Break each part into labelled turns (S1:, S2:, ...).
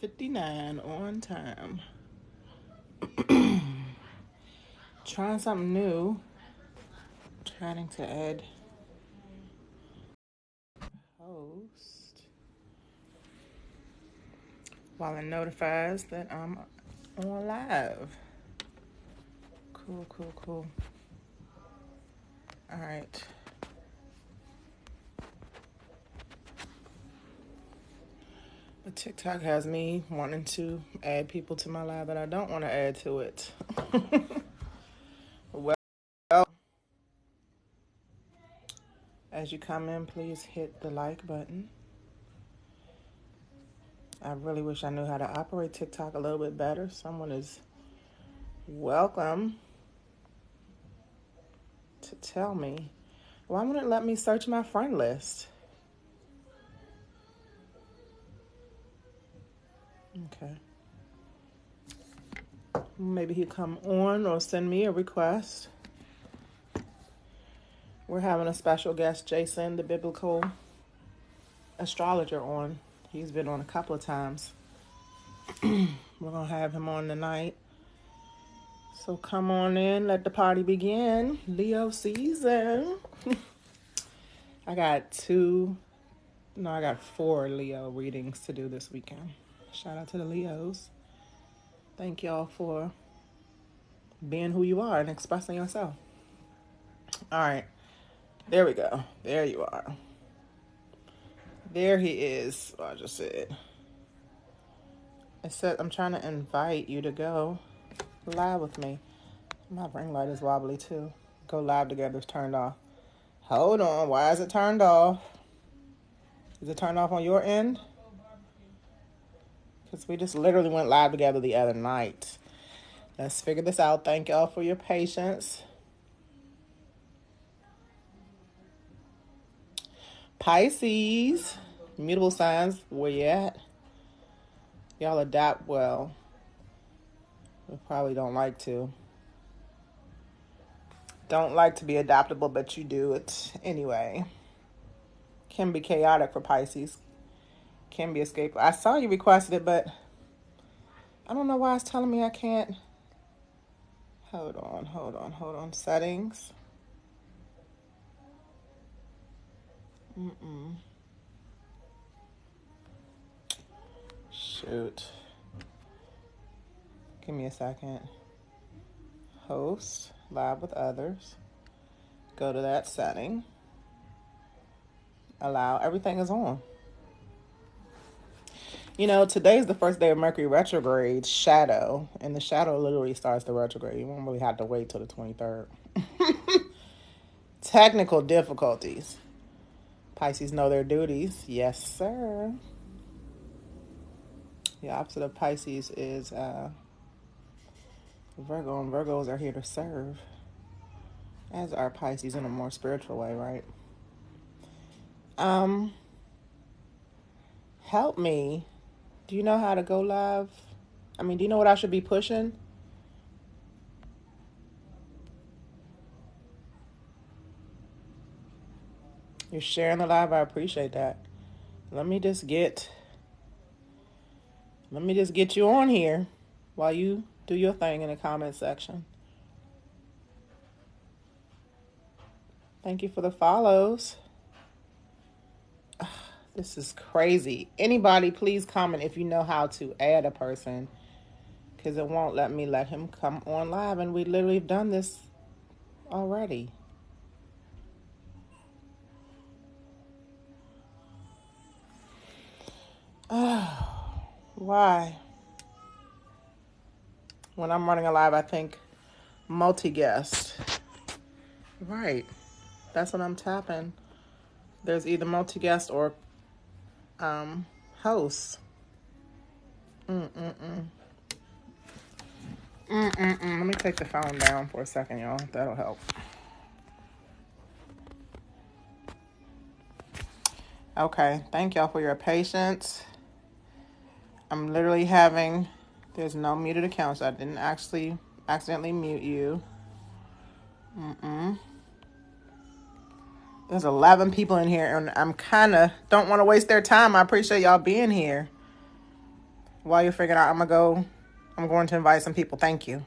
S1: 11:59 on time. Trying something new. Trying to add host while it notifies that I'm on live. Cool. All right. But TikTok has me wanting to add people to my live that I don't want to add to it. Well, as you come in, please hit the like button. I really wish I knew how to operate TikTok a little bit better. Someone is welcome to tell me. Why wouldn't it let me search my friend list? Okay. Maybe he'll come on or send me a request. We're having a special guest, Jason, the Biblical Astrologer, on. He's been on a couple of times. We're going to have him on tonight. So come on in, let the party begin. Leo season. I got 4 Leo readings to do this weekend. Shout out to the Leos. Thank y'all for being who you are and expressing yourself. All right. There we go. There you are. There he is. I just said. It said I'm trying to invite you to go live with me. My ring light is wobbly too. Go live together is turned off. Hold on. Why is it turned off? Is it turned off on your end? Because we just literally went live together the other night. Let's figure this out. Thank y'all for your patience. Pisces, mutable signs, where you at? Y'all adapt well. We probably don't like to. Don't like to be adaptable, but you do it anyway. Can be chaotic for Pisces. Can be escapable. I saw you requested it, but I don't know why it's telling me I can't. Hold on. Settings. Shoot. Give me a second. Host, live with others. Go to that setting. Allow. Everything is on. You know, today's the first day of Mercury Retrograde shadow, and the shadow literally starts the retrograde. You won't really have to wait till the 23rd. Technical difficulties. Pisces know their duties. Yes, sir. The opposite of Pisces is Virgo, and Virgos are here to serve, as are Pisces in a more spiritual way, right? Help me. Do you know how to go live? Do you know what I should be pushing? You're sharing the live. I appreciate that. Let me just get you on here while you do your thing in the comment section. Thank you for the follows. This is crazy. Anybody, please comment if you know how to add a person, because it won't let me let him come on live, and we literally have done this already. Why? When I'm running a live, I think multi-guest. Right. That's what I'm tapping. There's either multi-guest or host. Let me take the phone down for a second, y'all. That'll help. Okay. Thank y'all for your patience. I'm literally there's no muted accounts. I didn't actually accidentally mute you. There's 11 people in here, and I'm don't want to waste their time. I appreciate y'all being here. While you're figuring out, I'm going to invite some people. Thank you.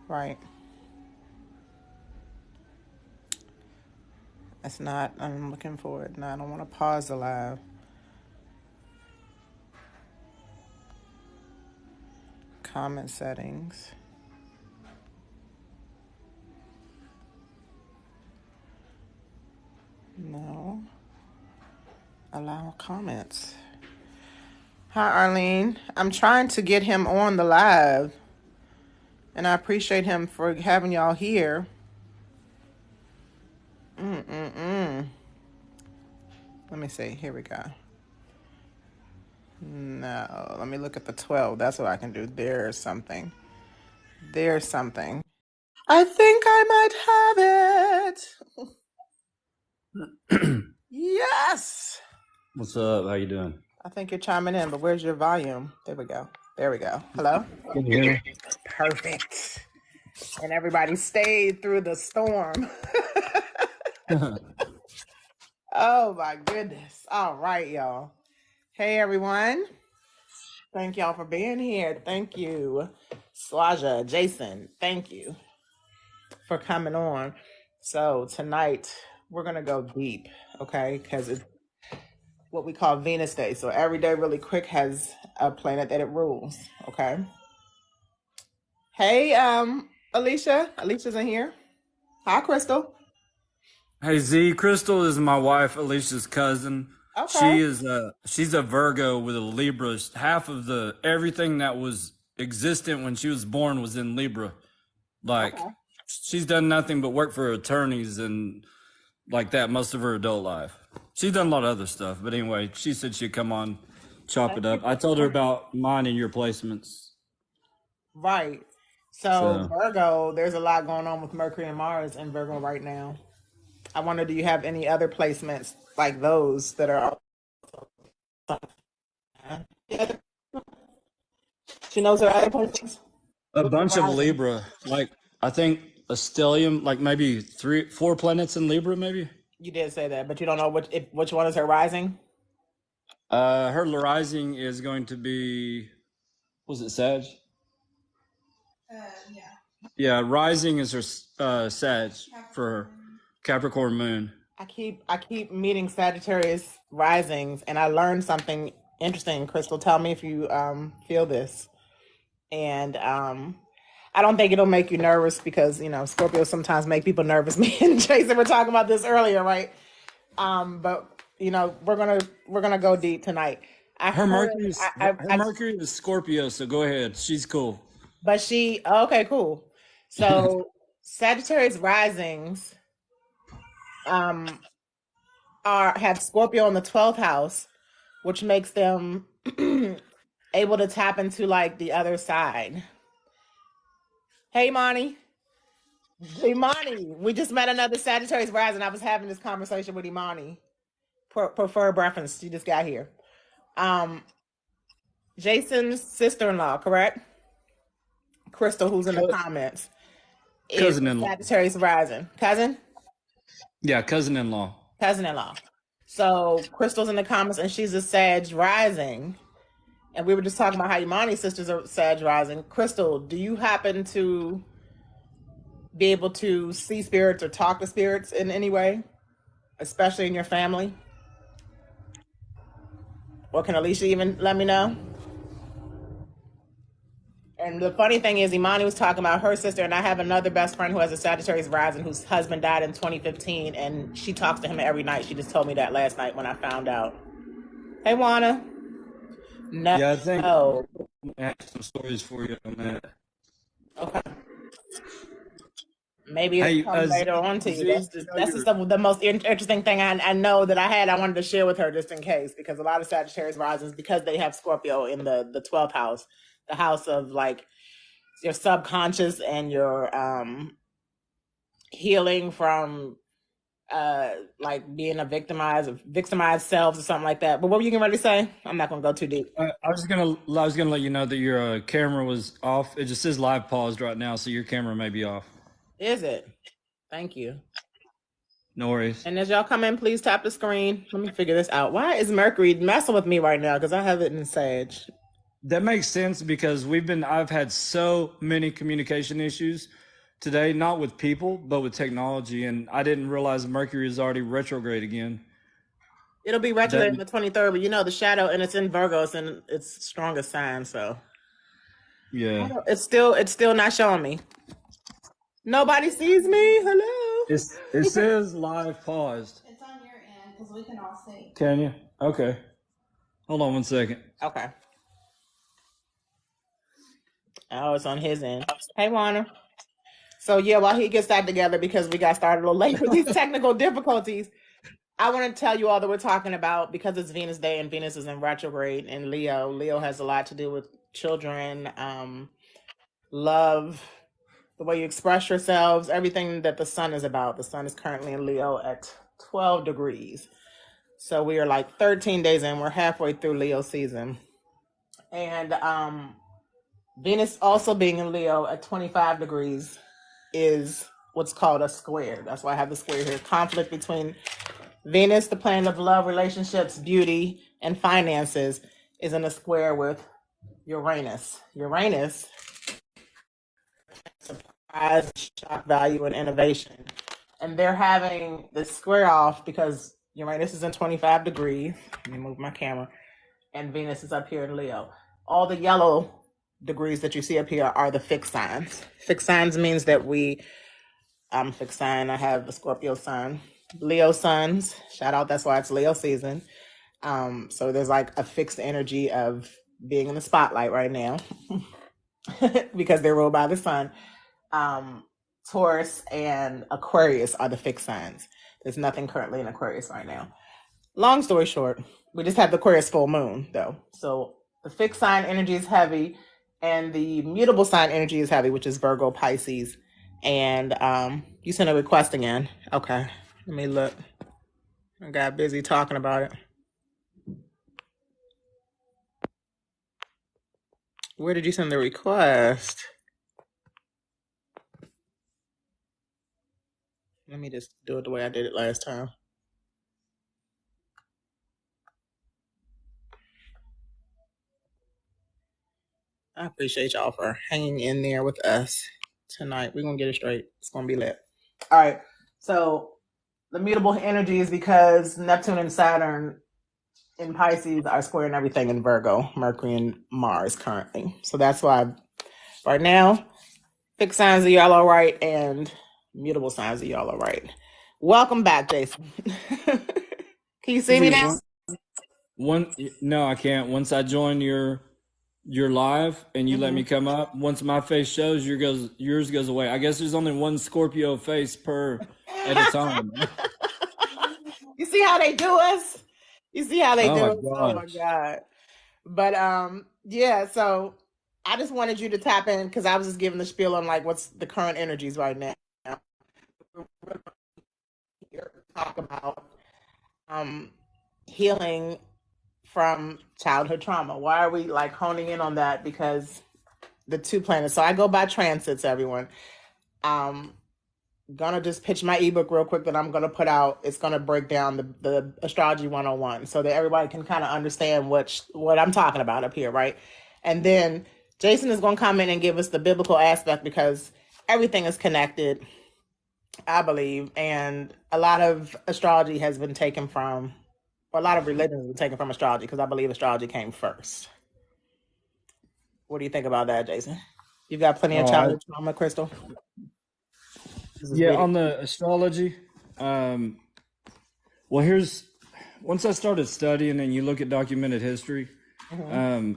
S1: Right. It's not, I'm looking for it. No, I don't want to pause the live. Comment settings. No. Allow comments. Hi, Arlene. I'm trying to get him on the live, and I appreciate him for having y'all here. Let me see. Here we go. No, let me look at the 12. That's what I can do. There's something. There's something. I think I might have it. Yes.
S2: What's up? How you doing?
S1: I think you're chiming in, but where's your volume? There we go. There we go. Hello?
S2: Can you hear me?
S1: Perfect. And everybody stayed through the storm. Oh my goodness. All right, y'all. Hey, everyone. Thank y'all for being here. Thank you, Swaja, Jason. Thank you for coming on. So tonight we're going to go deep, okay? Because it's what we call Venus Day. So every day really quick has a planet that it rules, okay? Hey, Alicia. Alicia's in here. Hi, Crystal.
S2: Hey Z, Crystal is my wife, Alicia's cousin.
S1: Okay.
S2: She's a Virgo with a Libra. Half of everything that was existent when she was born was in Libra. Like
S1: Okay.
S2: she's done nothing but work for attorneys and like that most of her adult life. She's done a lot of other stuff, but anyway, she said she'd come on, chop it up. I told her about mine and your placements.
S1: Right. So Virgo, there's a lot going on with Mercury and Mars in Virgo right now. I wonder, do you have any other placements like those that are? She knows her other placements.
S2: A bunch of Libra, like I think a stellium, like maybe 4 planets in Libra, maybe.
S1: You did say that, but you don't know which one is her rising.
S2: Her rising is going to be, was it Sag?
S1: Yeah.
S2: Yeah, rising is her Sag for her Capricorn moon.
S1: I keep meeting Sagittarius risings, and I learned something interesting. Crystal, tell me if you feel this. And I don't think it'll make you nervous because Scorpios sometimes make people nervous. Me and Jason were talking about this earlier, right? But we're gonna go deep tonight.
S2: Her Mercury is Scorpio, so go ahead. She's cool.
S1: But okay, cool. So Sagittarius risings have Scorpio in the 12th house, which makes them able to tap into like the other side. Hey, Imani. Imani, we just met another Sagittarius rising. I was having this conversation with Imani. Preferred reference. She just got here. Jason's sister-in-law, correct? Crystal, who's in the comments, is
S2: Cousin-in-law.
S1: Sagittarius rising. Cousin?
S2: Yeah, cousin-in-law.
S1: Cousin-in-law. So Crystal's in the comments, and she's a Sag rising. And we were just talking about how Imani's sisters are Sag rising. Crystal, do you happen to be able to see spirits or talk to spirits in any way, especially in your family? Or can Alicia even let me know? And the funny thing is, Imani was talking about her sister, and I have another best friend who has a Sagittarius rising whose husband died in 2015, and she talks to him every night. She just told me that last night when I found out. Hey, Juana. No.
S2: Yeah, I think I have some stories for you on that.
S1: Okay. Maybe it'll come later on to you. That's the most interesting thing I know that I wanted to share with her just in case, because a lot of Sagittarius risings, because they have Scorpio in the 12th house, the house of like your subconscious and your healing from like being a victimized selves or something like that. But what were you getting ready to say? I'm not gonna go too deep.
S2: I was gonna let you know that your camera was off. It just says live paused right now, so your camera may be off.
S1: Is it? Thank you.
S2: No worries.
S1: And as y'all come in, please tap the screen. Let me figure this out. Why is Mercury messing with me right now? Because I have it in Sage.
S2: That makes sense because I've had so many communication issues today, not with people, but with technology. And I didn't realize Mercury is already retrograde again.
S1: It'll be
S2: That,
S1: retrograde on the 23rd, but you know the shadow, and it's in Virgo, it's in its strongest sign, so
S2: yeah.
S1: it's still not showing me. Nobody sees me. Hello.
S2: It says live paused.
S1: It's on your end because we can all see.
S2: Can you? Okay. Hold on one second.
S1: Okay. Oh, it's on his end. Hey, Warner. So yeah, while he gets that together, because we got started a little late with these technical difficulties, I want to tell you all that we're talking about, because it's Venus Day and Venus is in retrograde in Leo. Leo has a lot to do with children, love, the way you express yourselves, everything that the sun is about. The sun is currently in Leo at 12 degrees. So we are like 13 days in. We're halfway through Leo season. And Venus also being in Leo at 25 degrees is what's called a square. That's why I have the square here. Conflict between Venus, the planet of love, relationships, beauty, and finances, is in a square with Uranus. Uranus, surprise, shock value, and innovation. And they're having this square off because Uranus is in 25 degrees. Let me move my camera. And Venus is up here in Leo. All the yellow degrees that you see up here are the fixed signs. Fixed signs means that I'm fixed sign. I have the Scorpio sun, Leo suns. Shout out. That's why it's Leo season. So there's like a fixed energy of being in the spotlight right now because they're ruled by the sun. Taurus and Aquarius are the fixed signs. There's nothing currently in Aquarius right now. Long story short, we just have the Aquarius full moon though. So the fixed sign energy is heavy and the mutable sign energy is heavy, which is Virgo, Pisces. And you sent a request again. Okay, let me look. I got busy talking about it. Where did you send the request? Let me just do it the way I did it last time. I appreciate y'all for hanging in there with us tonight. We're going to get it straight. It's going to be lit. All right. So the mutable energy is because Neptune and Saturn in Pisces are squaring everything in Virgo, Mercury and Mars currently. So that's why right now, fixed signs of y'all all right and mutable signs of y'all all right. Welcome back, Jason. Can you see me now?
S2: No, I can't. Once I join your live and you let me come up, once my face shows, yours goes away. I guess there's only one Scorpio face per at a time.
S1: You see how they do us? You see how they do us? Oh my
S2: gosh.
S1: God. But yeah, so I just wanted you to tap in because I was just giving the spiel on like what's the current energies right now. Here to talk about healing from childhood trauma. Why are we like honing in on that? Because the two planets. So I go by transits, everyone. Gonna just pitch my ebook real quick that I'm gonna put out. It's gonna break down the astrology 101 so that everybody can kind of understand what I'm talking about up here, right? And then Jason is gonna come in and give us the biblical aspect because everything is connected, I believe, and a lot of astrology has been taken from, or a lot of religion has been taken from astrology because I believe astrology came first. What do you think about that, Jason? You've got plenty of childhood trauma, Crystal.
S2: Yeah, on the astrology. Well, once I started studying and you look at documented history, I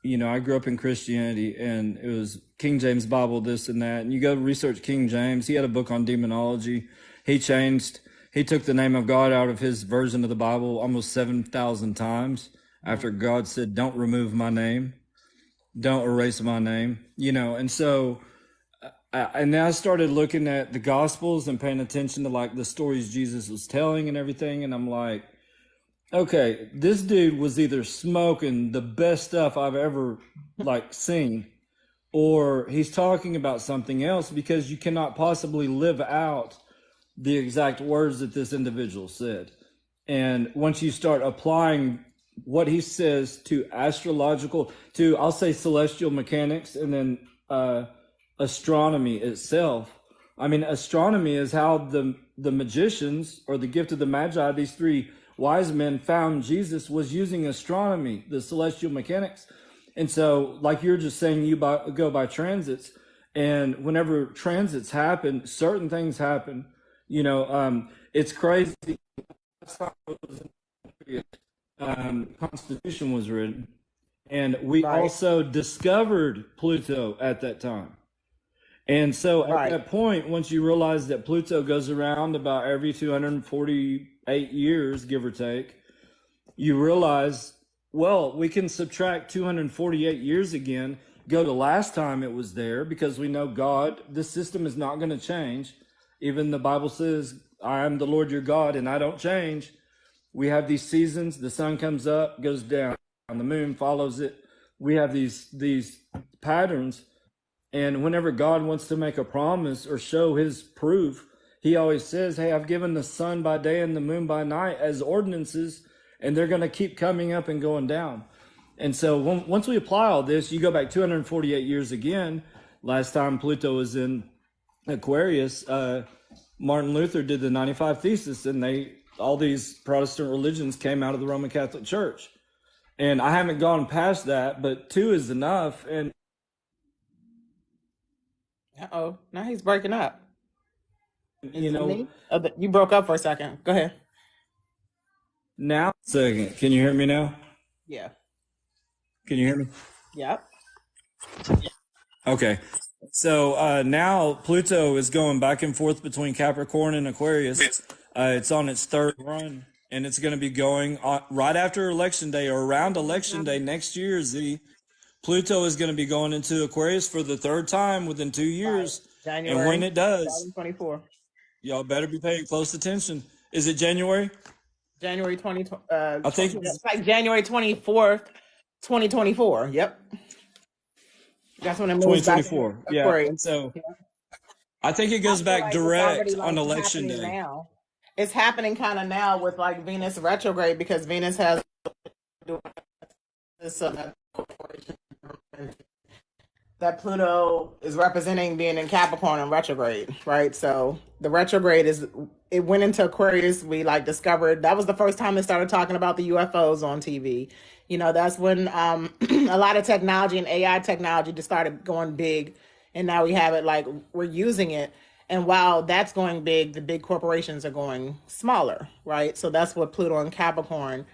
S2: grew up in Christianity and it was King James Bible, this and that. And you go research King James. He had a book on demonology. He took the name of God out of his version of the Bible almost 7,000 times after God said, "Don't remove my name. Don't erase my name." And so, and then I started looking at the Gospels and paying attention to like the stories Jesus was telling and everything. And I'm like, okay, this dude was either smoking the best stuff I've ever like seen, or he's talking about something else because you cannot possibly live out the exact words that this individual said. And once you start applying what he says to astrological, to I'll say celestial mechanics, and then astronomy itself. I mean, astronomy is how the magicians, or the gift of the Magi, these three wise men found Jesus, was using astronomy, the celestial mechanics. And so, like you're just saying, go by transits, and whenever transits happen, certain things happen. It's crazy. Constitution was written, and we
S1: Right.
S2: also discovered Pluto at that time. And so at
S1: Right.
S2: that point, once you realize that Pluto goes around about every 248 years, give or take, you realize, well, we can subtract 248 years again, go to last time it was there, because we know God, this system is not going to change. Even the Bible says, I am the Lord your God, and I don't change. We have these seasons. The sun comes up, goes down, the moon follows it. We have these patterns. And whenever God wants to make a promise or show his proof, he always says, hey, I've given the sun by day and the moon by night as ordinances, and they're going to keep coming up and going down. And so once we apply all this, you go back 248 years again. Last time Pluto was in Aquarius, Martin Luther did the 95 Thesis, and all these Protestant religions came out of the Roman Catholic Church. And I haven't gone past that, but 2 is enough. And
S1: Uh-oh. Now he's breaking up.
S2: you know,
S1: Me? You broke up for a second. Go ahead.
S2: now, second, can you hear me now?
S1: Yeah.
S2: Can you hear me?
S1: Yep.
S2: Okay. So now Pluto is going back and forth between Capricorn and Aquarius. It's on its third run, and it's going to be going right after Election Day, or around Election Day next year. Pluto is going to be going into Aquarius for the third time within 2 years.
S1: January.
S2: And when it does,
S1: 2024.
S2: y'all better be paying close attention. Is it January?
S1: January 20.
S2: I think
S1: it's like January 24th, 2024. Yep. That's when it moves back to
S2: 2024. Yeah.
S1: Aquarius.
S2: And so I think it goes back direct on Election Day.
S1: Now. It's happening kind of now with like Venus retrograde, because Venus has this that Pluto is representing being in Capricorn and retrograde, right? So the retrograde it went into Aquarius. We discovered that was the first time they started talking about the UFOs on TV. That's when a lot of technology and AI technology just started going big, and now we have it we're using it. And while that's going big, the big corporations are going smaller, right? So that's what Pluto and Capricorn.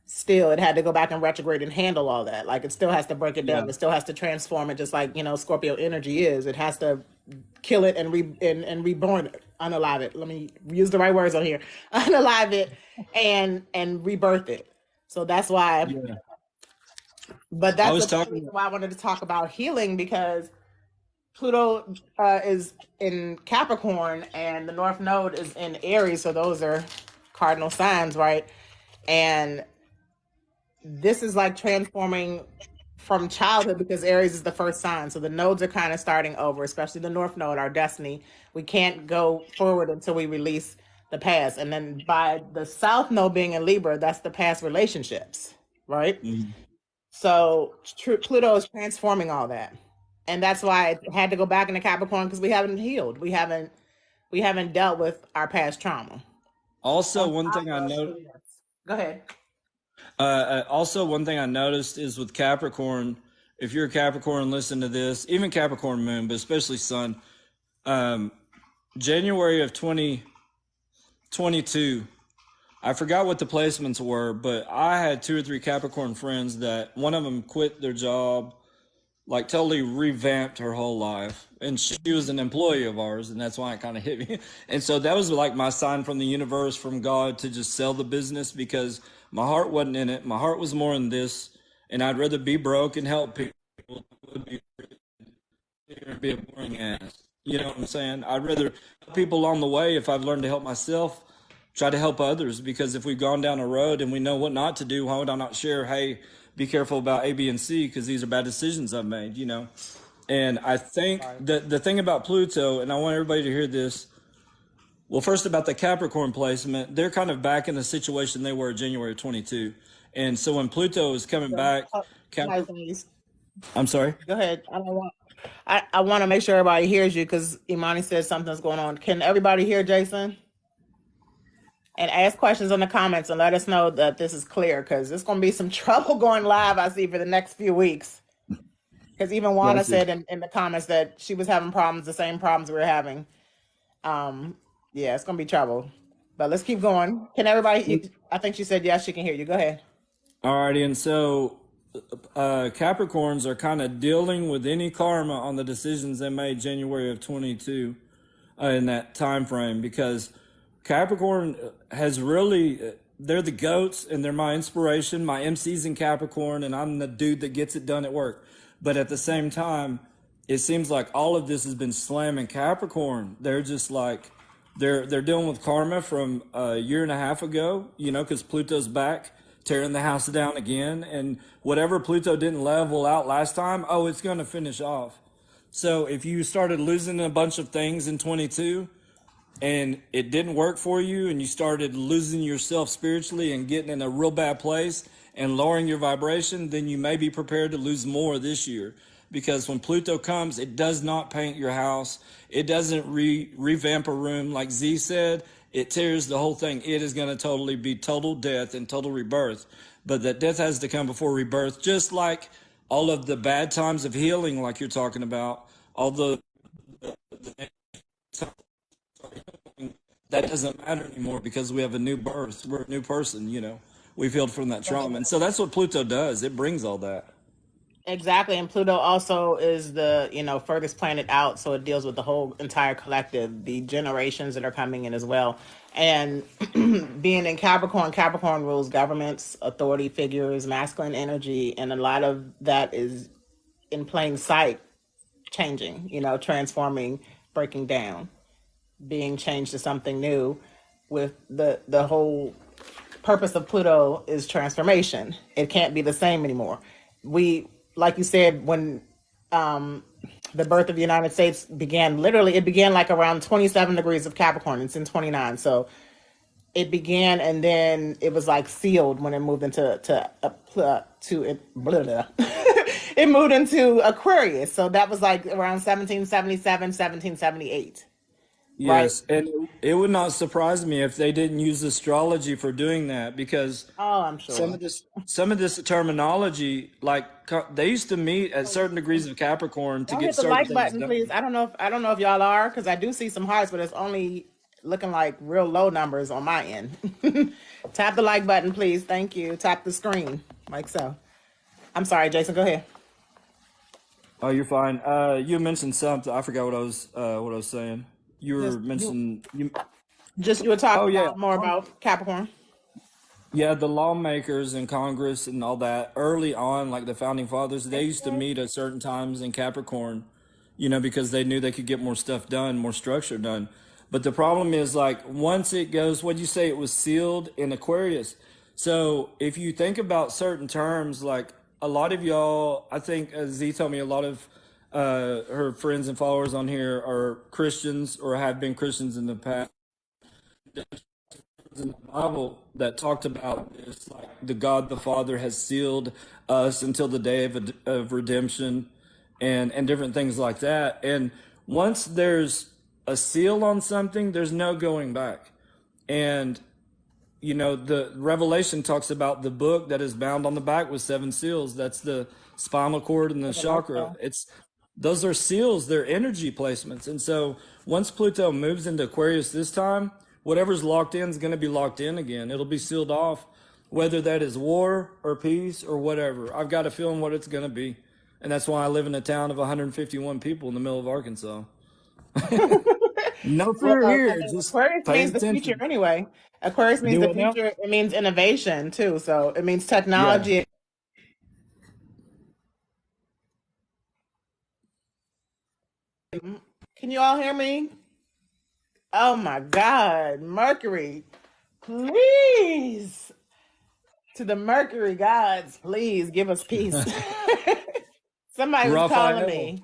S1: Still, it had to go back and retrograde and handle all that. It still has to break it down.
S2: Yeah.
S1: It still has to transform it, just like Scorpio energy is. It has to kill it and reborn it, unalive it. Let me use the right words on here. Unalive it and rebirth it. So that's why.
S2: Yeah.
S1: But that's the reason why I wanted to talk about healing, because Pluto is in Capricorn and the North Node is in Aries. So those are cardinal signs, right? And this is transforming from childhood, because Aries is the first sign. So the nodes are kind of starting over, especially the North Node, our destiny. We can't go forward until we release the past. And then by the South Node being in Libra, that's the past relationships, right? Mm-hmm. So Pluto is transforming all that. And that's why it had to go back into Capricorn, because we haven't healed. We haven't dealt with our past trauma.
S2: Also, one thing I noticed.
S1: Go ahead.
S2: Also, one thing I noticed is with Capricorn, if you're a Capricorn, listen to this, even Capricorn moon, but especially sun, January of 2022, I forgot what the placements were, but I had 2 or 3 Capricorn friends that one of them quit their job, totally revamped her whole life. And she was an employee of ours, and that's why it kind of hit me. And so that was my sign from the universe, from God, to just sell the business, because my heart wasn't in it. My heart was more in this, and I'd rather be broke and help people than be a boring ass. You know what I'm saying? I'd rather help people along the way. If I've learned to help myself, try to help others, because if we've gone down a road and we know what not to do, why would I not share, hey, be careful about A, B, and C, because these are bad decisions I've made, And I think that the thing about Pluto, and I want everybody to hear this, well, first about the Capricorn placement, they're kind of back in the situation they were January 22. And so when Pluto is coming back,
S1: Nice,
S2: Cap-
S1: nice.
S2: I'm sorry.
S1: Go ahead. I want to make sure everybody hears you because Imani said something's going on. Can everybody hear Jason? And ask questions in the comments and let us know that this is clear because there's going to be some trouble going live, I see, for the next few weeks. Because even Wanda
S2: Gotcha.
S1: said in the comments that she was having problems, the same problems we were having. Yeah, it's going to be trouble. But let's keep going. Can everybody, I think she said yes, she can hear you. Go ahead.
S2: Alrighty, and so Capricorns are kind of dealing with any karma on the decisions they made January of 22 in that time frame because Capricorn has really they're the goats and they're my inspiration. My MC's in Capricorn and I'm the dude that gets it done at work. But at the same time, it seems like all of this has been slamming Capricorn. They're just like they're dealing with karma from a year and a half ago, you know, because Pluto's back tearing the house down again, and whatever Pluto didn't level out last time, oh, it's going to finish off. So if you started losing a bunch of things in 22 and it didn't work for you and you started losing yourself spiritually and getting in a real bad place and lowering your vibration, then you may be prepared to lose more this year. Because when Pluto comes, it does not paint your house. It doesn't revamp a room. Like Z said, it tears the whole thing. It is going to totally be total death and total rebirth. But that death has to come before rebirth, just like all of the bad times of healing, like you're talking about, all that doesn't matter anymore because we have a new birth. We're a new person, you know. We've healed from that trauma. And so that's what Pluto does. It brings all that.
S1: Exactly, and Pluto also is the furthest planet out, so it deals with the whole entire collective, the generations that are coming in as well. And being in Capricorn, Capricorn rules governments, authority figures, masculine energy, and a lot of that is in plain sight, changing, transforming, breaking down, being changed to something new. With the whole purpose of Pluto is transformation. It can't be the same anymore. We, like you said, when the birth of the United States began, literally, it began like around 27 degrees of Capricorn. It's in 29. So it began, and then it was like sealed when it moved into blah, blah. It moved into Aquarius. So that was like around 1777, 1778. Right?
S2: Yes, and it would not surprise me if they didn't use astrology for doing that because
S1: Oh, I'm sure.
S2: some of this terminology, like they used to meet at certain degrees of Capricorn to
S1: Y'all
S2: get
S1: hit the
S2: certain
S1: like
S2: things
S1: button, please.
S2: done.
S1: I don't know if y'all are, because I do see some hearts, but it's only looking like real low numbers on my end. Tap the like button, please. Thank you. Tap the screen, like so. I'm sorry, Jason. Go ahead.
S2: Oh, you're fine. You mentioned something. I forgot what I was saying. You
S1: Just
S2: were
S1: you,
S2: mentioning you.
S1: just you were
S2: Oh
S1: talking
S2: yeah,
S1: about more about Capricorn.
S2: yeah. The lawmakers in Congress and all that early on, like the founding fathers, they used to meet at certain times in Capricorn, you know, because they knew they could get more stuff done, more structure done. But the problem is, like, once it goes, what'd you say? It was sealed in Aquarius. So if you think about certain terms, like a lot of y'all, I think Z told me a lot of her friends and followers on here are Christians or have been Christians in the past in the Bible that talked about this, like the God the Father has sealed us until the day of redemption, and different things like that. And once there's a seal on something, there's no going back. And you know, the Revelation talks about the book that is bound on the back with seven seals. That's the spinal cord and the chakra. It's those are seals, they're energy placements. And so once Pluto moves into Aquarius this time, whatever's locked in is going to be locked in again. It'll be sealed off, whether that is war or peace or whatever. I've got a feeling what it's going to be. And that's why I live in a town of 151 people in the middle of Arkansas. No
S1: Well,
S2: fear
S1: I
S2: here.
S1: mean,
S2: Just
S1: Aquarius
S2: pay
S1: means the future
S2: attention.
S1: anyway. Aquarius means
S2: Do
S1: the
S2: what now?
S1: future. It means innovation too. So it means
S2: Yeah.
S1: technology. Can you all hear me? Oh my God, Mercury, please. To the Mercury gods, please give us peace. Somebody was calling
S2: Raphael.
S1: me.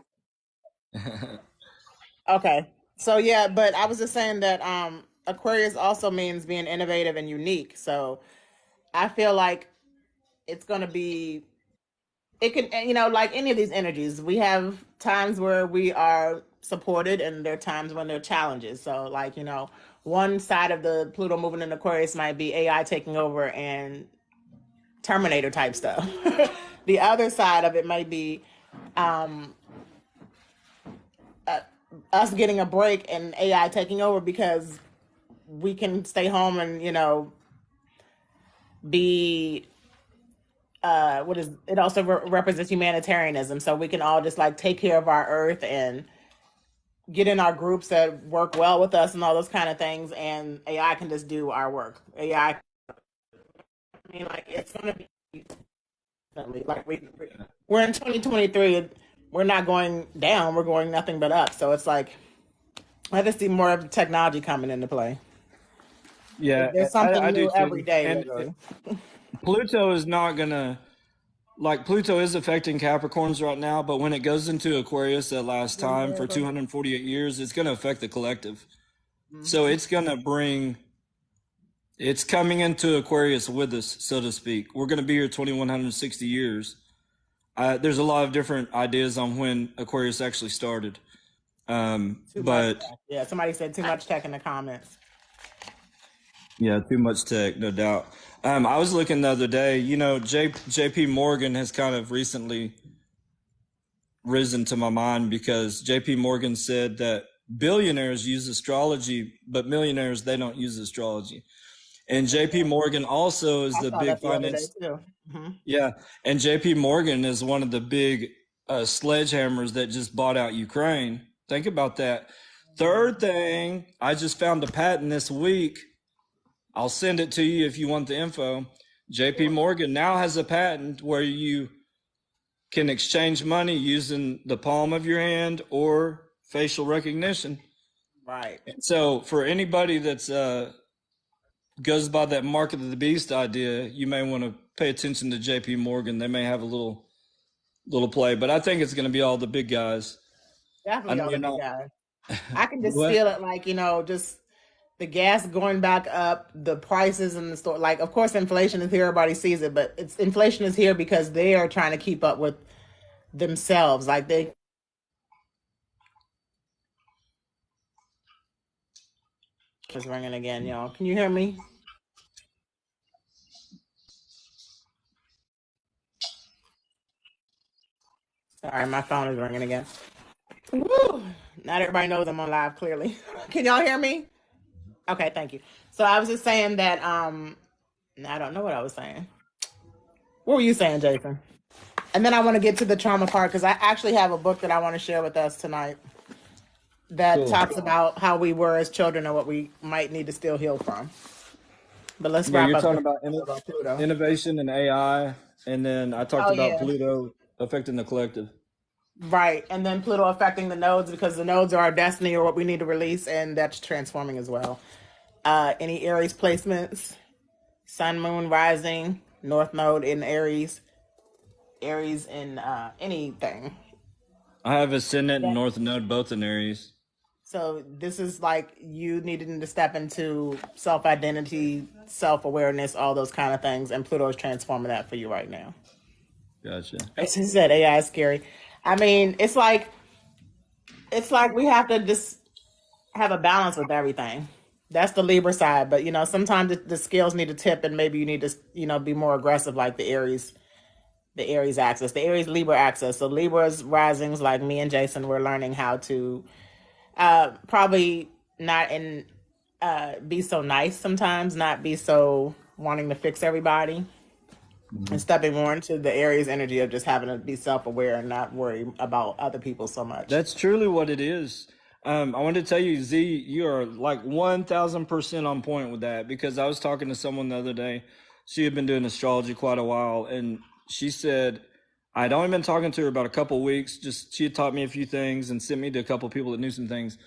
S1: Okay. So yeah, but I was just saying that Aquarius also means being innovative and unique. So I feel like it's going to be, it can, like any of these energies, we have times where we are supported and there are times when there are challenges. So, like, one side of the Pluto moving in Aquarius might be AI taking over and Terminator type stuff. The other side of it might be um, us getting a break and AI taking over because we can stay home and, be what is it also represents humanitarianism, so we can all just like take care of our earth and get in our groups that work well with us and all those kind of things, and AI can just do our work. AI, I mean, like, it's gonna be like we're in 2023. We're not going down, we're going nothing but up. So it's like I just see more of the technology coming into play.
S2: Yeah,
S1: There's
S2: I
S1: something
S2: do
S1: new every
S2: too.
S1: day,
S2: And
S1: literally.
S2: Pluto is not gonna like Pluto is affecting Capricorns right now, but when it goes into Aquarius that last time for 248 years, it's gonna affect the collective. So
S1: Mm-hmm.
S2: it's coming into Aquarius with us, so to speak. We're gonna be here 2160 years. There's a lot of different ideas on when Aquarius actually started.
S1: Too much
S2: But
S1: tech. Yeah, somebody said too much tech in the comments.
S2: yeah, too much tech, no doubt. I was looking the other day, JP Morgan has kind of recently risen to my mind because JP Morgan said that billionaires use astrology, but millionaires, they don't use astrology. And JP Morgan also is
S1: I
S2: the
S1: saw
S2: big
S1: that the other day
S2: finance.
S1: too. Hmm.
S2: Yeah. And JP Morgan is one of the big sledgehammers that just bought out Ukraine. Think about that. Third thing, I just found a patent this week. I'll send it to you if you want the info. JP Morgan now has a patent where you can exchange money using the palm of your hand or facial recognition.
S1: Right.
S2: So for anybody that's goes by that mark of the beast idea, you may want to pay attention to JP Morgan. They may have a little play, but I think it's going to be all the big guys. I
S1: Definitely
S2: know
S1: all
S2: you're
S1: the big
S2: not.
S1: guys. I can just
S2: What?
S1: feel it, like, just the gas going back up, the prices in the store. Like, of course, inflation is here, everybody sees it, but inflation is here because they are trying to keep up with themselves. Like, they is ringing again, y'all. Can you hear me? Sorry, my phone is ringing again. Woo! Not everybody knows I'm on live, clearly. Can y'all hear me? Okay, thank you. So I was just saying that I don't know what I was saying. What were you saying, Jason? And then I want to get to the trauma part because I actually have a book that I want to share with us tonight that
S2: Cool.
S1: talks about how we were as children and what we might need to still heal from. But let's
S2: Yeah,
S1: wrap
S2: you're
S1: up
S2: talking
S1: the
S2: about
S1: about Pluto.
S2: innovation and AI, and then I talked
S1: Oh
S2: about
S1: yeah,
S2: Pluto affecting the collective.
S1: right. And then Pluto affecting the nodes because the nodes are our destiny or what we need to release, and that's transforming as well. Any Aries placements? Sun, Moon, Rising, North Node in Aries, Aries in anything.
S2: I have Ascendant and
S1: Yeah.
S2: North Node both in Aries.
S1: So this is like you needing to step into self identity, self awareness, all those kind of things, and Pluto is transforming that for you right now.
S2: Gotcha.
S1: As you said, AI is scary. I mean, it's like we have to just have a balance with everything. That's the Libra side, but sometimes the scales need to tip, and maybe you need to be more aggressive, like the Aries axis, the Aries Libra axis. So Libra's risings, like me and Jason, we're learning how to probably not be so nice sometimes, not be so wanting to fix everybody, and
S2: Mhm.
S1: stepping more into the Aries energy of just having to be self aware and not worry about other people so much.
S2: That's truly what it is. I want to tell you, Z, you are like 1000% on point with that because I was talking to someone the other day. She had been doing astrology quite a while, and she said, I'd only been talking to her about a couple weeks. Just she had taught me a few things and sent me to a couple people that knew some things.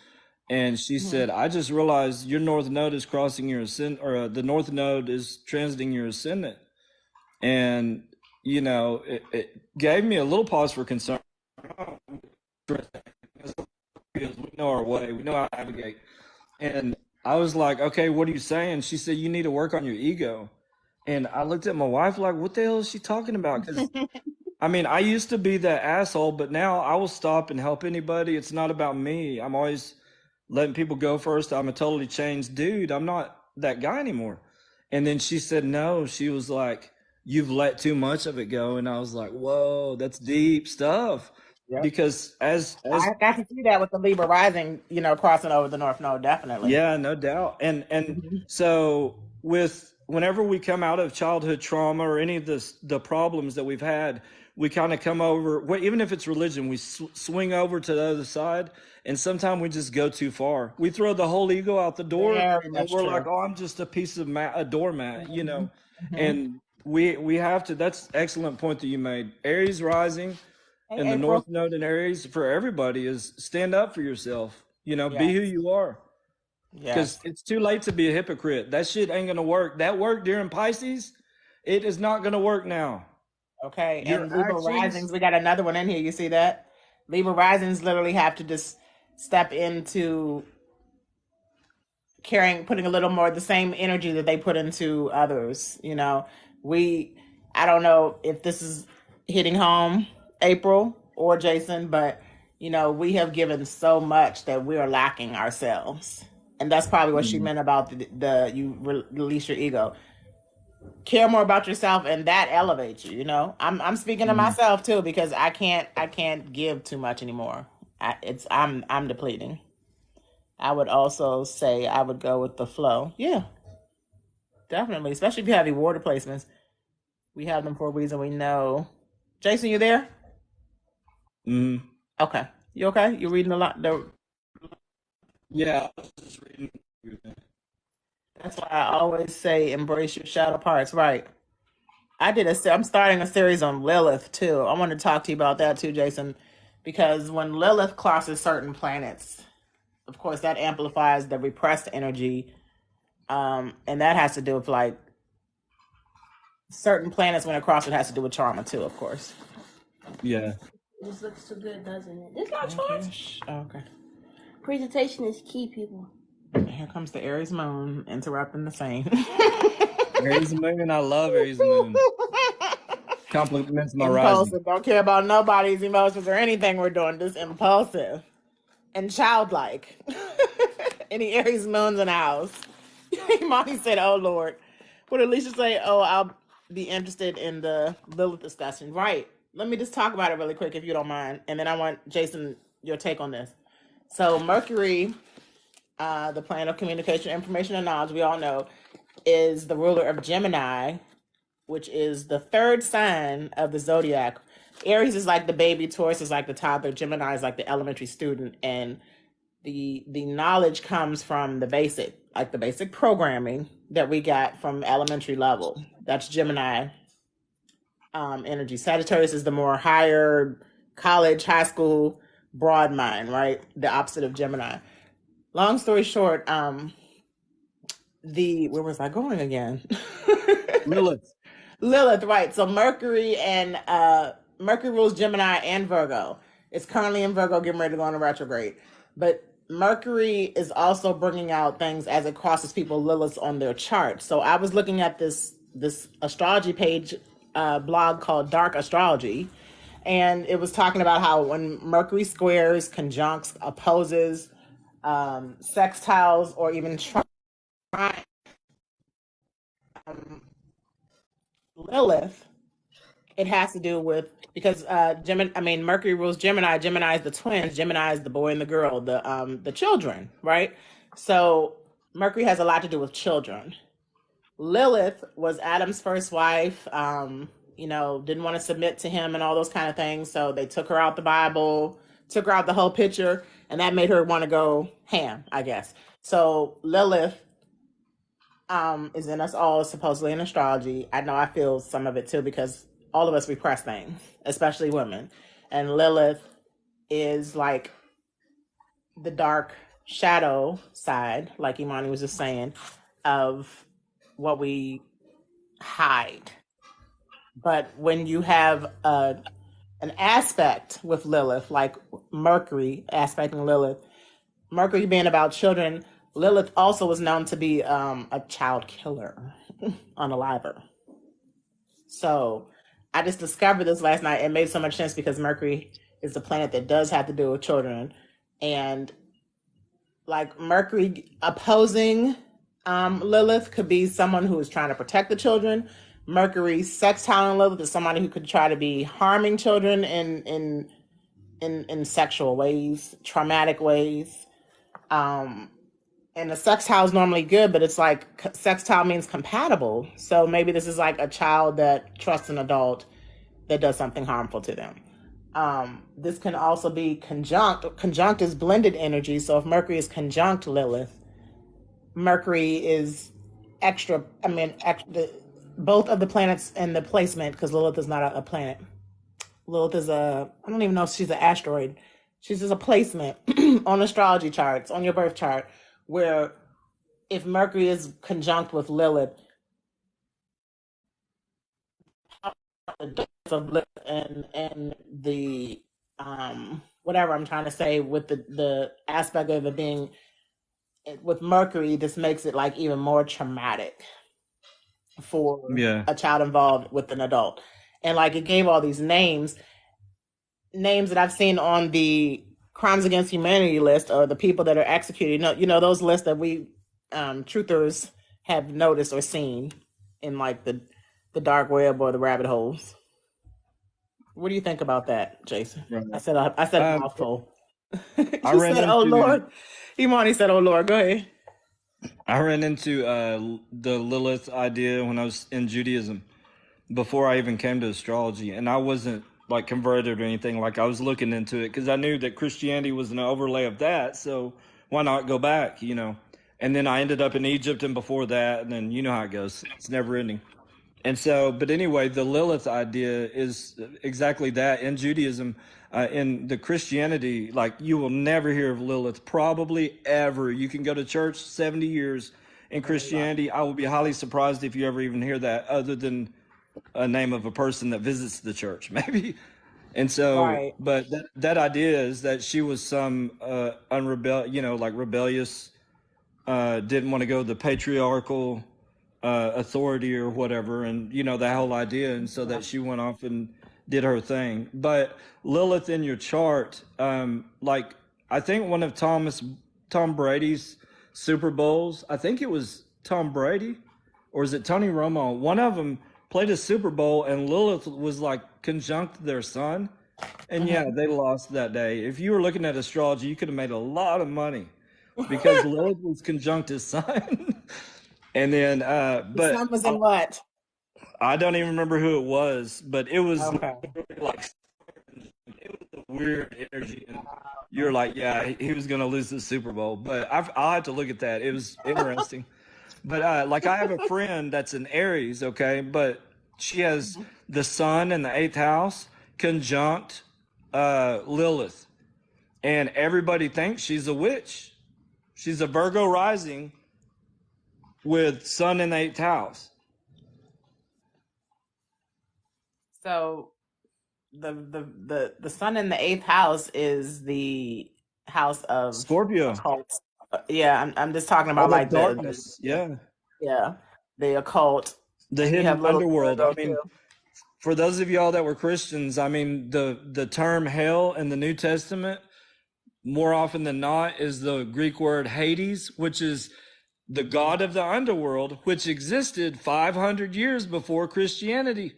S2: And she
S1: Mhm.
S2: said, I just realized your North Node is crossing your ascendant, or the North Node is transiting your ascendant. And, it gave me a little pause for concern. We know our way, we know how to navigate. And I was like, okay, what are you saying? She said, you need to work on your ego. And I looked at my wife like, what the hell is she talking about? Because I mean, I used to be that asshole, but now I will stop and help anybody. It's not about me. I'm always letting people go first. I'm a totally changed dude. I'm not that guy anymore. And then she said no. She was like, you've let too much of it go. And I was like, whoa, that's deep stuff.
S1: Yep.
S2: Because as
S1: I got to see that with the Libra rising, crossing over the North Node, definitely.
S2: yeah, no doubt. And
S1: Mhm.
S2: so with whenever we come out of childhood trauma or any of the problems that we've had, we kind of come over, even if it's religion, we swing over to the other side, and sometimes we just go too far. We throw the whole ego out the door,
S1: Very
S2: and
S1: much
S2: we're like,
S1: true.
S2: "Oh, I'm just a piece of a doormat," you
S1: Hmm.
S2: know.
S1: Hmm.
S2: And we have to. That's excellent point that you made. Aries rising
S1: Hey,
S2: and the
S1: April.
S2: North Node in Aries for everybody is stand up for yourself. You know, be who
S1: Yes.
S2: you are. Because
S1: Yes.
S2: it's too late to be a hypocrite. That shit ain't gonna work. That worked during Pisces. It is not gonna work now.
S1: Okay.
S2: Your
S1: And Libra
S2: actions.
S1: risings, we got another one in here. You see that? Libra risings literally have to just step into putting a little more of the same energy that they put into others. We, I don't know if this is hitting home, April or Jason, but we have given so much that we are lacking ourselves, and that's probably what she
S2: Mm,
S1: meant about the release your ego, care more about yourself, and that elevates you. I'm speaking to
S2: mm,
S1: myself too because I can't give too much anymore. I'm depleting. I would also say I would go with the flow. Yeah, definitely. Especially if you have your water placements. We have them for a reason. We know. Jason, you there?
S2: mm.
S1: Okay. You okay? You're reading a lot.
S2: Yeah, I was just reading.
S1: That's why I always say embrace your shadow parts. Right. I'm starting a series on Lilith too. I want to talk to you about that too, Jason, because when Lilith crosses certain planets, of course, that amplifies the repressed energy. And that has to do with like certain planets when it crosses, it has to do with trauma too, of course.
S2: Yeah.
S3: This looks so good, doesn't it? This not
S1: Okay.
S3: charged.
S1: Okay.
S3: Presentation is key, people.
S1: Here comes the Aries moon interrupting the same.
S2: Aries moon. I love Aries moon. Compliments my rising.
S1: Impulsive. Don't care about nobody's emotions or anything we're doing. Just impulsive and childlike. Any Aries moons in the house? Mommy said, "Oh Lord." Would Alicia say, "Oh, I'll be interested in the Lilith discussion"? Right. Let me just talk about it really quick, if you don't mind, and then I want Jason your take on this. So Mercury, the planet of communication, information, and knowledge, we all know, is the ruler of Gemini, which is the third sign of the zodiac. Aries is like the baby, Taurus is like the toddler, Gemini is like the elementary student, and the knowledge comes from the basic programming that we got from elementary level. That's Gemini energy. Sagittarius is the more higher college, high school, broad mind, right? The opposite of Gemini. Long story short, where was I going again?
S2: Lilith.
S1: Lilith, right? So Mercury rules Gemini and Virgo. It's currently in Virgo, getting ready to go into retrograde. But Mercury is also bringing out things as it crosses people Liliths on their chart. So I was looking at this astrology page blog called Dark Astrology, and it was talking about how when Mercury squares, conjuncts, opposes, sextiles, or even Lilith, it has to do with because Mercury rules Gemini. Gemini is the twins. Gemini is the boy and the girl, the children, right? So Mercury has a lot to do with children. Lilith was Adam's first wife. Didn't want to submit to him and all those kind of things. So they took her out the Bible, took her out the whole picture, and that made her want to go ham, I guess. So Lilith is in us all, supposedly in astrology. I know I feel some of it too because all of us repress things, especially women. And Lilith is like the dark shadow side, like Imani was just saying, of what we hide. But when you have an aspect with Lilith, like Mercury aspecting Lilith, Mercury being about children, Lilith also was known to be a child killer, unaliver. So I just discovered this last night. It made so much sense because Mercury is the planet that does have to do with children. And like Mercury opposing Lilith could be someone who is trying to protect the children. Mercury sextile Lilith is somebody who could try to be harming children in sexual ways, traumatic ways. And the sextile is normally good, but it's like sextile means compatible. So maybe this is like a child that trusts an adult that does something harmful to them. This can also be conjunct. Conjunct is blended energy. So if Mercury is conjunct Lilith, Mercury is extra. I mean, both of the planets in the placement, because Lilith is not a planet. Lilith is I don't even know if she's an asteroid. She's just a placement on astrology charts, on your birth chart, where if Mercury is conjunct with Lilith, of Lilith and the whatever I'm trying to say with the aspect of it being with Mercury, this makes it like even more traumatic for a child involved with an adult. And like it gave all these names that I've seen on the crimes against humanity list, or the people that are executed. You know those lists that we truthers have noticed or seen in like the dark web or the rabbit holes. What do you think about that, Jason? Right. I said a mouthful. You said, "Oh Lord." Imani said, "Oh Lord." Go ahead.
S2: I ran into the Lilith idea when I was in Judaism before I even came to astrology, and I wasn't like converted or anything. Like I was looking into it because I knew that Christianity was an overlay of that. So why not go back, you know? And then I ended up in Egypt, and before that, and then you know how it goes. It's never ending. And so, but anyway, the Lilith idea is exactly that in Judaism. In the Christianity, like you will never hear of Lilith, probably ever. You can go to church 70 years in Christianity. I will be highly surprised if you ever even hear that, other than a name of a person that visits the church, maybe. And so, right. But that idea is that she was some rebellious, didn't want to go the patriarchal authority or whatever, and that whole idea, and so that she went off and did her thing. But Lilith in your chart, like I think one of Tom Brady's Super Bowls, I think it was Tom Brady, or is it Tony Romo? One of them played a Super Bowl, and Lilith was like conjunct their son, and they lost that day. If you were looking at astrology, you could have made a lot of money because Lilith was conjunct his son. And then, but
S1: son was in what?
S2: I don't even remember who it was, but it was like it was a weird energy, and you're like, yeah, he was going to lose the Super Bowl. But I'll have to look at that. It was interesting. But like I have a friend that's an Aries, okay, but she has the sun in the 8th house conjunct Lilith, and everybody thinks she's a witch. She's a Virgo rising with sun in the 8th house.
S1: So the sun in the 8th house is the house of
S2: Scorpio.
S1: Occult. Yeah, I'm just talking about like
S2: darkness.
S1: the occult,
S2: the hidden underworld. I mean, for those of y'all that were Christians, I mean, the term hell in the New Testament, more often than not, is the Greek word Hades, which is the god of the underworld, which existed 500 years before Christianity.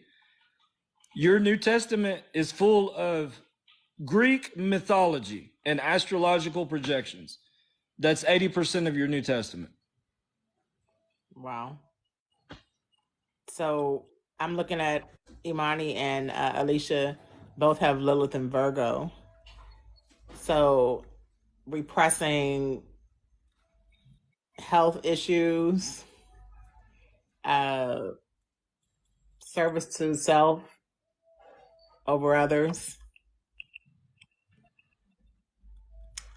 S2: Your New Testament is full of Greek mythology and astrological projections. That's 80% of your New Testament.
S1: Wow. So I'm looking at Imani and Alicia, both have Lilith and Virgo. So repressing health issues, service to self over others.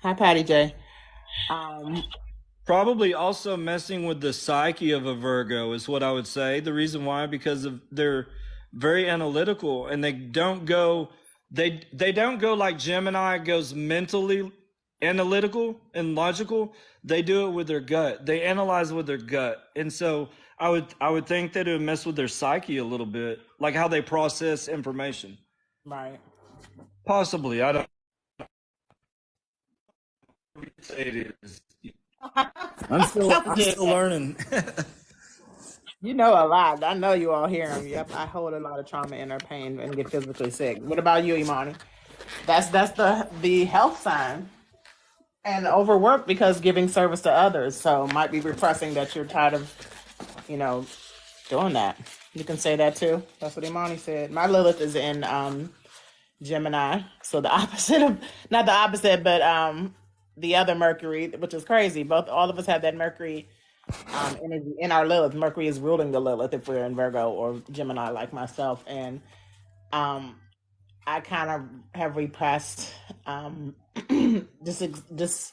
S1: Hi, Patty J.
S2: Probably also messing with the psyche of a Virgo is what I would say. The reason why, because they're very analytical, and they don't go like Gemini goes mentally analytical and logical. They do it with their gut. They analyze with their gut. And so I would think that it would mess with their psyche a little bit, like how they process information.
S1: Right.
S2: Possibly, I don't say it is. I'm still learning.
S1: You know a lot. I know you all hear them. Yep, I hold a lot of trauma, inner pain, and get physically sick. What about you, Imani? That's the health sign. And overwork because giving service to others. So might be repressing that you're tired of, doing that. You can say that too. That's what Imani said. My Lilith is in Gemini. So the opposite of, not the opposite, but the other Mercury, which is crazy. All of us have that Mercury energy in our Lilith. Mercury is ruling the Lilith if we're in Virgo or Gemini like myself. And I kind of have repressed just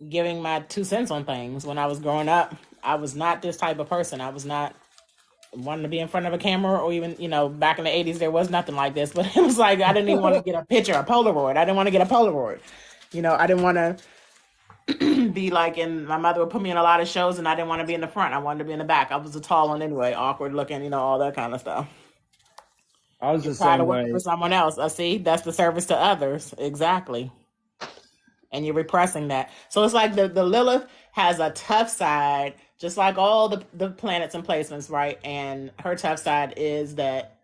S1: giving my 2 cents on things. When I was growing up, I was not this type of person. I was not wanting to be in front of a camera, or even, back in the 80s, there was nothing like this, but it was like, I didn't even want to get a picture, a Polaroid. I didn't want to get a Polaroid. I didn't want to be like my mother would put me in a lot of shows and I didn't want to be in the front. I wanted to be in the back. I was a tall one anyway, awkward looking, all that kind of stuff.
S2: I was
S1: You're
S2: the
S1: tired
S2: same
S1: of working
S2: way.
S1: for someone else. I see. That's the service to others. Exactly. And you're repressing that. So it's like the Lilith has a tough side, just like all the planets and placements, right? And her tough side is that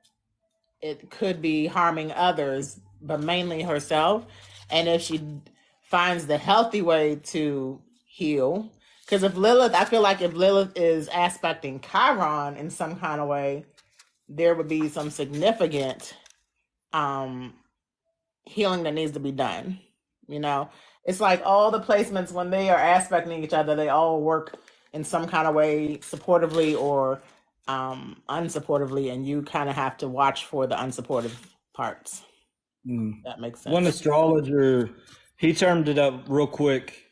S1: it could be harming others, but mainly herself. And if she finds the healthy way to heal, because I feel like if Lilith is aspecting Chiron in some kind of way, there would be some significant healing that needs to be done. It's like all the placements, when they are aspecting each other, they all work in some kind of way, supportively or unsupportively, and you kind of have to watch for the unsupportive parts. That makes sense.
S2: One astrologer, he termed it up real quick.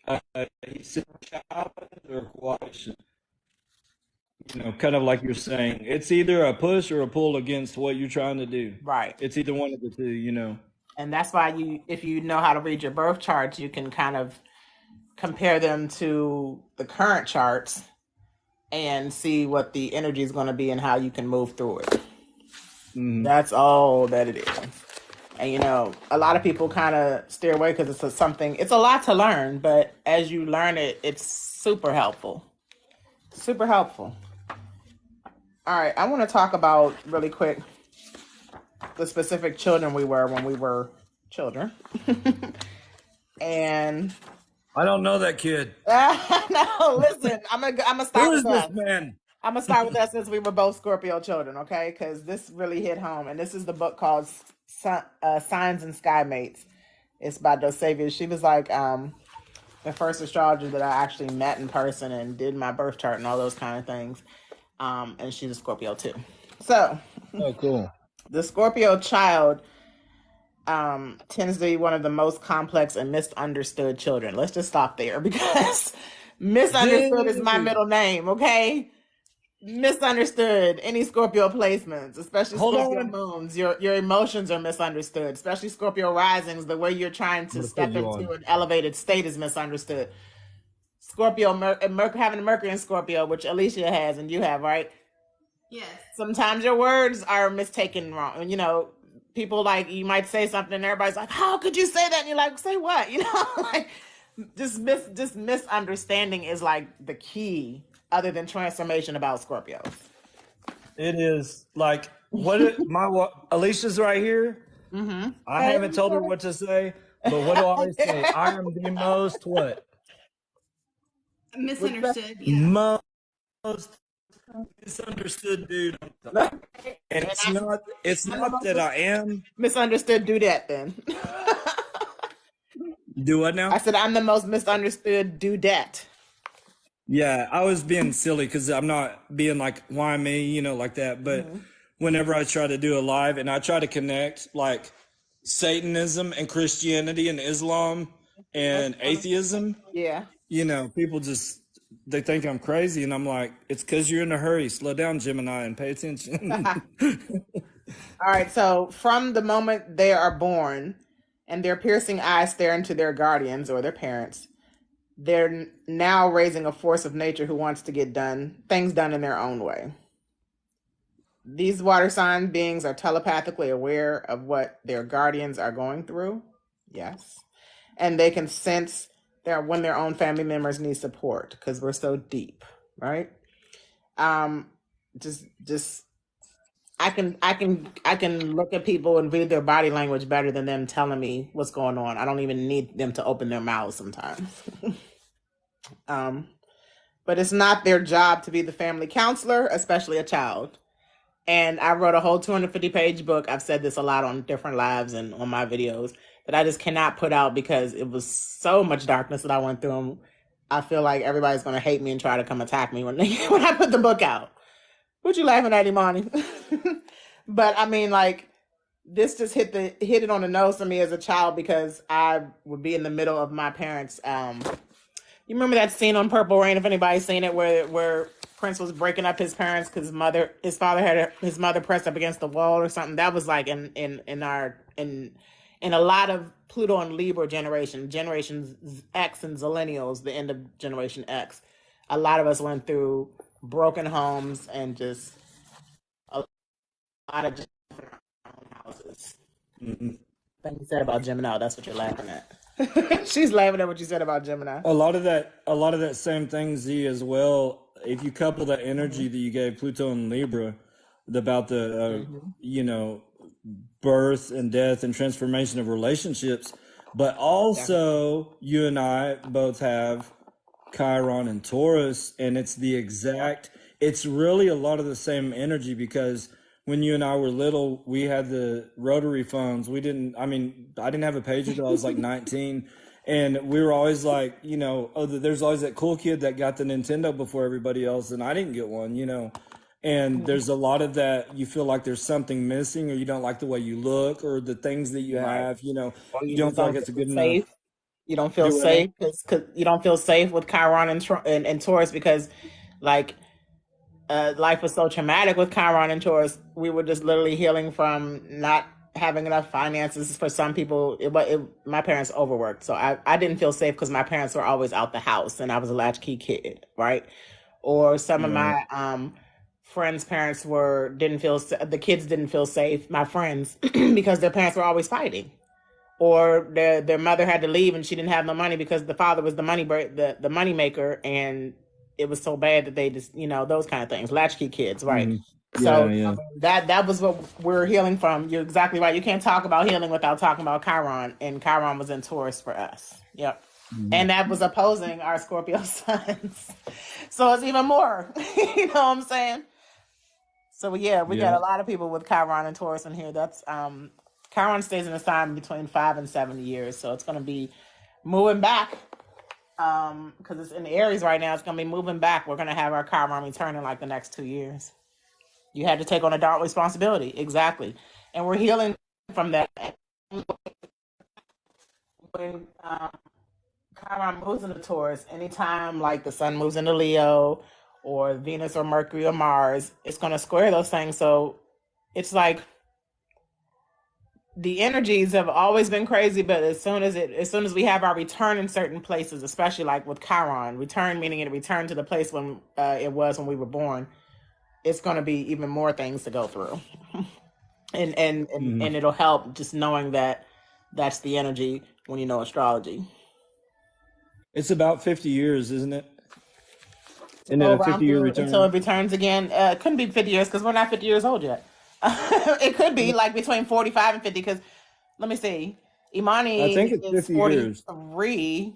S2: He said challenge or coalition. Kind of like you're saying, it's either a push or a pull against what you're trying to do.
S1: Right.
S2: It's either one of the two.
S1: And that's why if you know how to read your birth charts, you can kind of compare them to the current charts and see what the energy is going to be and how you can move through it. That's all that it is. And a lot of people kind of steer away because it's a lot to learn, but as you learn it, it's super helpful. Super helpful. All right, I want to talk about really quick the specific children we were when we were children. And
S2: I don't know that kid.
S1: no, listen, I'm gonna start
S2: Who is
S1: with
S2: this
S1: us.
S2: man?
S1: I'm gonna start with us since we were both Scorpio children, okay? Because this really hit home, and this is the book called Signs and Sky Mates. It's by Dosavia. She was like the first astrologer that I actually met in person and did my birth chart and all those kind of things. And she's a Scorpio too. So,
S2: oh, cool.
S1: The Scorpio child tends to be one of the most complex and misunderstood children. Let's just stop there because misunderstood is my middle name, okay? Misunderstood. Any Scorpio placements, especially Scorpio moons, your emotions are misunderstood, especially Scorpio risings. The way you're trying to step into an elevated state is misunderstood. Scorpio, having a Mercury in Scorpio, which Alicia has and you have, right?
S3: Yes.
S1: Sometimes your words are mistaken wrong. People you might say something and everybody's like, how could you say that? And you're like, say what? Just misunderstanding is like the key other than transformation about Scorpios.
S2: It is like Alicia's right here. Mm-hmm. I haven't told her what to say, but what do I always say? I am the most what?
S3: Misunderstood. Yeah.
S2: Most misunderstood dude. And it's not that I am
S1: misunderstood. Do that then.
S2: Do what now?
S1: I said I'm the most misunderstood dudette.
S2: Yeah, I was being silly because I'm not being like, why me, like that. But whenever I try to do a live and I try to connect like Satanism and Christianity and Islam and atheism,
S1: yeah,
S2: people they think I'm crazy. And I'm like, it's because you're in a hurry. Slow down, Gemini, and pay attention.
S1: All right. So from the moment they are born and their piercing eyes stare into their guardians or their parents, they're now raising a force of nature who wants to get things done in their own way. These water sign beings are telepathically aware of what their guardians are going through. Yes. And they can sense when their own family members need support because we're so deep, right? Just I can look at people and read their body language better than them telling me what's going on. I don't even need them to open their mouths sometimes. But it's not their job to be the family counselor, especially a child. And I wrote a whole 250-page book. I've said this a lot on different lives and on my videos that I just cannot put out because it was so much darkness that I went through. I feel like everybody's going to hate me and try to come attack me when I put the book out. What you laughing at, Imani? But I mean, like, this just hit it on the nose for me as a child because I would be in the middle of my parents' you remember that scene on Purple Rain, if anybody's seen it, where Prince was breaking up his parents because his father had his mother pressed up against the wall or something. That was like in a lot of Pluto and Libra generations X and Zillennials, the end of Generation X. A lot of us went through broken homes and just a lot of different houses.
S2: Mm-hmm.
S1: Thing you said about Gemini, that's what you're laughing at. She's laughing at what you said about Gemini.
S2: A lot of that same thing, Z, as well. If you couple that energy that you gave Pluto and Libra about the birth and death and transformation of relationships, but also you and I both have Chiron and Taurus, and it's really a lot of the same energy because when you and I were little, we had the rotary phones. I didn't have a pager until I was like 19. And we were always like, there's always that cool kid that got the Nintendo before everybody else, and I didn't get one, And there's a lot of that. You feel like there's something missing, or you don't like the way you look, or the things that you have,
S1: Or
S2: you don't feel like it's good enough.
S1: You don't feel safe because you don't feel safe with Chiron and Taurus because, like, life was so traumatic with Chiron and Taurus. We were just literally healing from not having enough finances. For some people, my parents overworked, so I didn't feel safe because my parents were always out the house and I was a latchkey kid, right? Or some of my friends' parents the kids didn't feel safe, my friends, because their parents were always fighting. Or their mother had to leave and she didn't have no money because the father was the money maker, and it was so bad that they just, those kind of things. Latchkey kids, right?
S2: Mm-hmm.
S1: So that was what we're healing from. You're exactly right. You can't talk about healing without talking about Chiron, and Chiron was in Taurus for us. Yep. Mm-hmm. And that was opposing our Scorpio suns. So it's even more. You know what I'm saying? So we got a lot of people with Chiron and Taurus in here. That's Chiron stays in the sign between 5 and 7 years, so it's going to be moving back. Because it's in the Aries right now, it's going to be moving back. We're going to have our Chiron return in like the next 2 years. You had to take on adult responsibility, exactly, and we're healing from that. When Chiron moves into Taurus, anytime like the Sun moves into Leo, or Venus or Mercury or Mars, it's going to square those things. So it's like the energies have always been crazy, but as soon as we have our return in certain places, especially like with Chiron, return meaning it returned to the place when it was when we were born, it's going to be even more things to go through. and it'll help just knowing that that's the energy when you know astrology.
S2: It's about 50 years, isn't it? And then a 50-year return
S1: until it returns again. It couldn't be 50 years because we're not 50 years old yet. It could be like between 45 and 50 because let me see. Imani
S2: I think it's 50
S1: 43,
S2: years.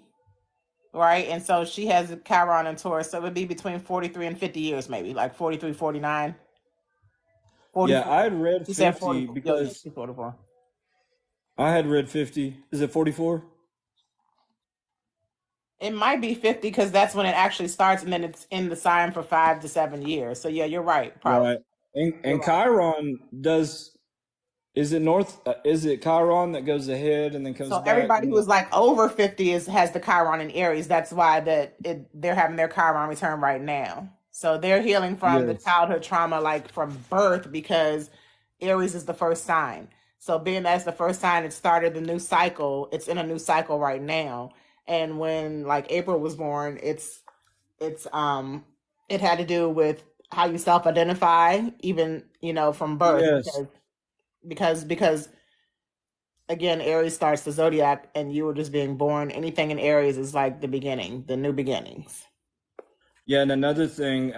S1: Right? And so she has Chiron and Taurus, so it would be between 43 and 50 years, maybe like 43, 49.
S2: 44. Yeah, I had read 50 because
S1: 44.
S2: I had read 50. Is it 44?
S1: It might be 50 because that's when it actually starts, and then it's in the sign for 5 to 7 years. So yeah, you're right. Probably.
S2: Right. And Chiron does. Is it Chiron that goes ahead and then comes back?
S1: So everybody who is like over 50 has the Chiron in Aries. That's why they're having their Chiron return right now. So they're healing from the childhood trauma, like from birth, because Aries is the first sign. So being that's the first sign, it started the new cycle. It's in a new cycle right now. And when like April was born, it's it had to do with how you self-identify, even from birth,
S2: Yes.
S1: because again, Aries starts the zodiac, and you were just being born. Anything in Aries is like the beginning, the new beginnings.
S2: Yeah, and another thing,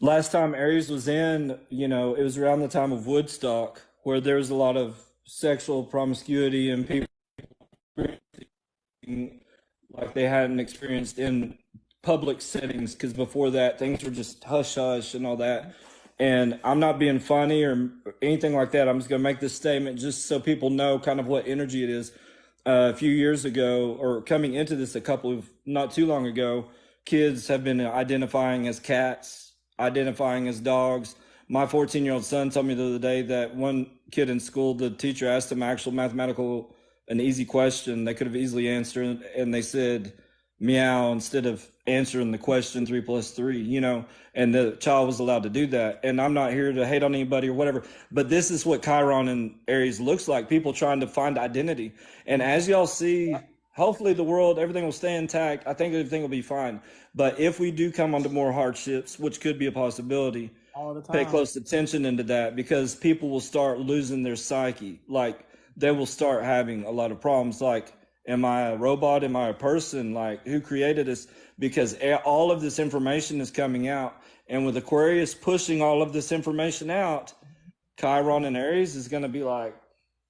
S2: last time Aries was in, it was around the time of Woodstock, where there was a lot of sexual promiscuity and people like they hadn't experienced in public settings, because before that things were just hush hush and all that. And I'm not being funny or anything like that. I'm just going to make this statement just so people know kind of what energy it is. A few years ago, or coming into this a couple of not too long ago, kids have been identifying as cats, identifying as dogs. My 14-year-old son told me the other day that one kid in school, the teacher asked him actual mathematical, an easy question they could have easily answered, and they said meow instead of answering the question 3 + 3, and the child was allowed to do that. And I'm not here to hate on anybody or whatever, but this is what Chiron and Aries looks like, people trying to find identity. And as y'all see, hopefully the world, everything will stay intact. I think everything will be fine. But if we do come onto more hardships, which could be a possibility,
S1: All the
S2: pay
S1: time.
S2: close attention into that, because people will start losing their psyche. Like they will start having a lot of problems. Like, am I a robot? Am I a person? Like, who created us? Because all of this information is coming out. And with Aquarius pushing all of this information out, Chiron and Aries is going to be like,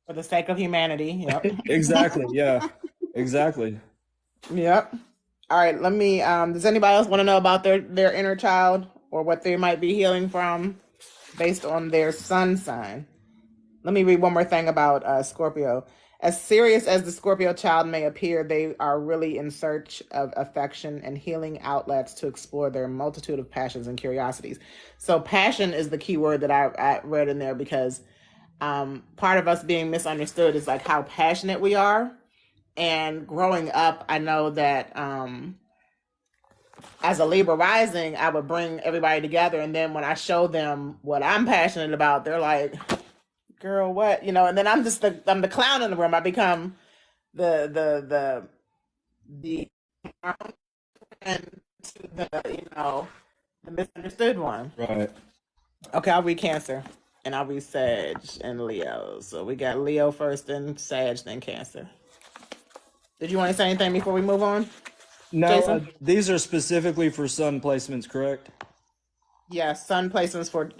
S1: For the sake of humanity. Yep.
S2: exactly. Yeah, exactly.
S1: Yep. All right. Let me. Does anybody else want to know about their inner child or what they might be healing from, based on their sun sign? Let me read one more thing about Scorpio. As serious as the Scorpio child may appear, they are really in search of affection and healing outlets to explore their multitude of passions and curiosities. So passion is the key word that I read in there, because part of us being misunderstood is like how passionate we are. And growing up, I know that as a Libra rising, I would bring everybody together, and then when I show them what I'm passionate about, they're like, "Girl, what?" And then I'm the clown in the room. I become the and the misunderstood one.
S2: Right.
S1: Okay, I'll read Cancer, and I'll read Sag and Leo. So we got Leo first, then Sag, then Cancer. Did you want to say anything before we move on?
S2: No,
S1: Jason?
S2: these are specifically for sun placements, correct?
S1: Yeah, sun placements for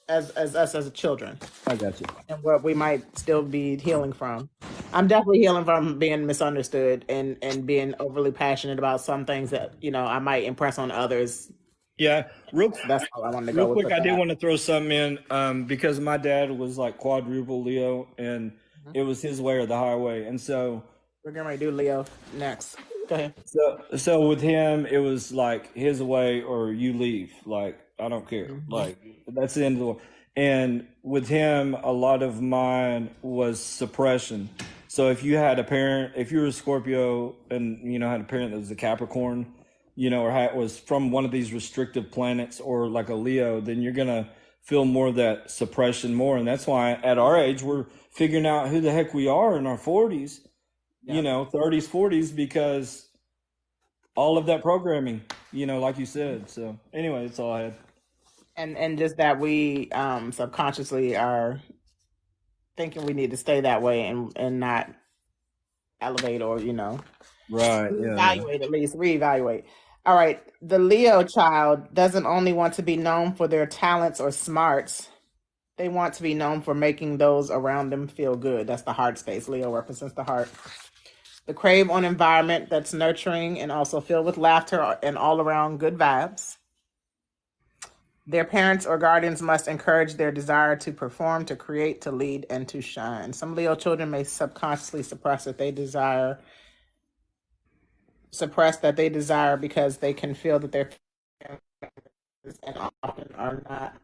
S1: as us as children,
S2: I got you.
S1: and what we might still be healing from. I'm definitely healing from being misunderstood and being overly passionate about some things that I might impress on others.
S2: Yeah,
S1: That's all I wanted to
S2: real
S1: go with
S2: quick, I did
S1: that.
S2: want to throw something in, because my dad was like quadruple Leo, and it was his way or the highway. And so
S1: We're getting ready to do Leo next. Go ahead.
S2: so with him, it was like his way or you leave. Like, I don't care. Like, that's the end of the world. And with him, a lot of mine was suppression. So if you had a parent, if you were a Scorpio and had a parent that was a Capricorn, or was from one of these restrictive planets, or like a Leo, then you're gonna feel more of that suppression more. And that's why at our age we're figuring out who the heck we are in our 40s, 30s, 40s, because all of that programming, like you said. So anyway, that's all I had.
S1: And just that we subconsciously are thinking we need to stay that way, and not elevate, or
S2: Right. Yeah.
S1: reevaluate, at least reevaluate. All right. The Leo child doesn't only want to be known for their talents or smarts. They want to be known for making those around them feel good. That's the heart space. Leo represents the heart. The crave on environment that's nurturing and also filled with laughter and all around good vibes. Their parents or guardians must encourage their desire to perform, to create, to lead, and to shine. Some Leo children may subconsciously suppress that they desire because they can feel that their parents, and often are not,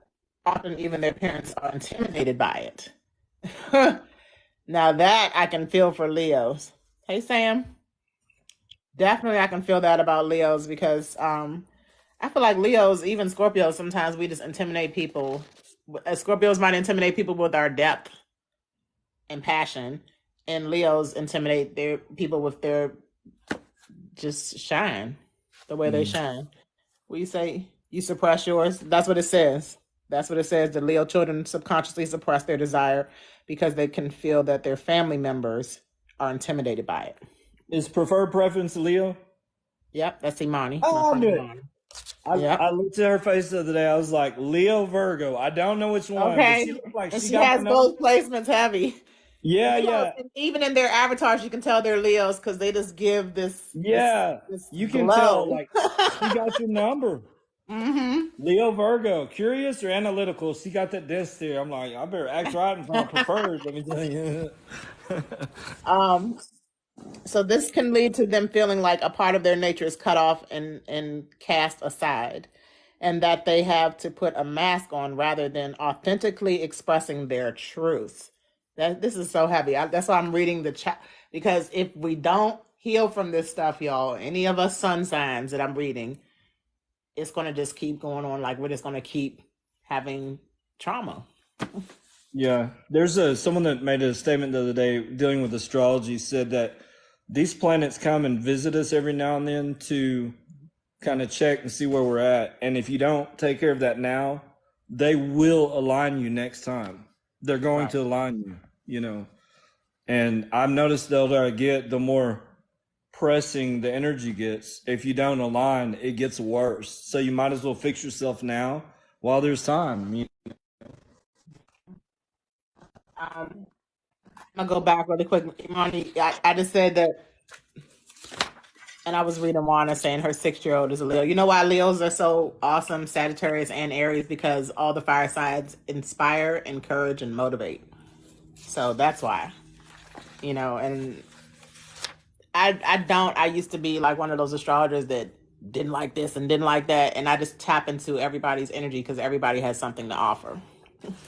S1: often even their parents are intimidated by it. Now that I can feel for Leos. Hey, Sam. Definitely I can feel that about Leos, because I feel like Leos, even Scorpios, sometimes we just intimidate people. Scorpios might intimidate people with our depth and passion, And Leos intimidate their people with their just shine, the way they shine. What you say? You suppress yours? That's what it says. That's what it says. The Leo children subconsciously suppress their desire because they can feel that their family members are intimidated by it.
S2: Is preferred preference Leo?
S1: Yep, that's Imani.
S2: Oh, I knew it.
S1: Yep.
S2: I looked at her face the other day. I was like, Leo, Virgo. I don't know which one, but
S1: Okay.
S2: she looked like
S1: And
S2: she
S1: she
S2: got
S1: has
S2: my number.
S1: both placements heavy.
S2: Yeah,
S1: Leos,
S2: yeah.
S1: and even in their avatars, you can tell they're Leos because they just give this.
S2: Yeah.
S1: This
S2: You can
S1: glow.
S2: tell, like, she got your number.
S1: Mm-hmm.
S2: Leo, Virgo. Curious or analytical? She got that desk there. I'm like, I better act right in front of preferred. Let me tell you.
S1: So this can lead to them feeling like a part of their nature is cut off and cast aside, and that they have to put a mask on rather than authentically expressing their truth. This is so heavy. That's why I'm reading the chat, because if we don't heal from this stuff, y'all, any of us sun signs that I'm reading, it's going to just keep going on. Like we're just going to keep having trauma.
S2: Yeah. There's someone that made a statement the other day dealing with astrology, said that these planets come and visit us every now and then to kind of check and see where we're at. And if you don't take care of that now, they will align you next time. They're going to align you, And I've noticed the older I get, the more pressing the energy gets. If you don't align, it gets worse. So you might as well fix yourself now while there's time.
S1: I'm gonna go back really quick. Imani, I just said that, and I was reading Juana saying her 6-year-old is a Leo. You know why Leos are so awesome, Sagittarius and Aries? Because all the fire signs inspire, encourage, and motivate. So that's why, and I used to be like one of those astrologers that didn't like this and didn't like that. And I just tap into everybody's energy because everybody has something to offer.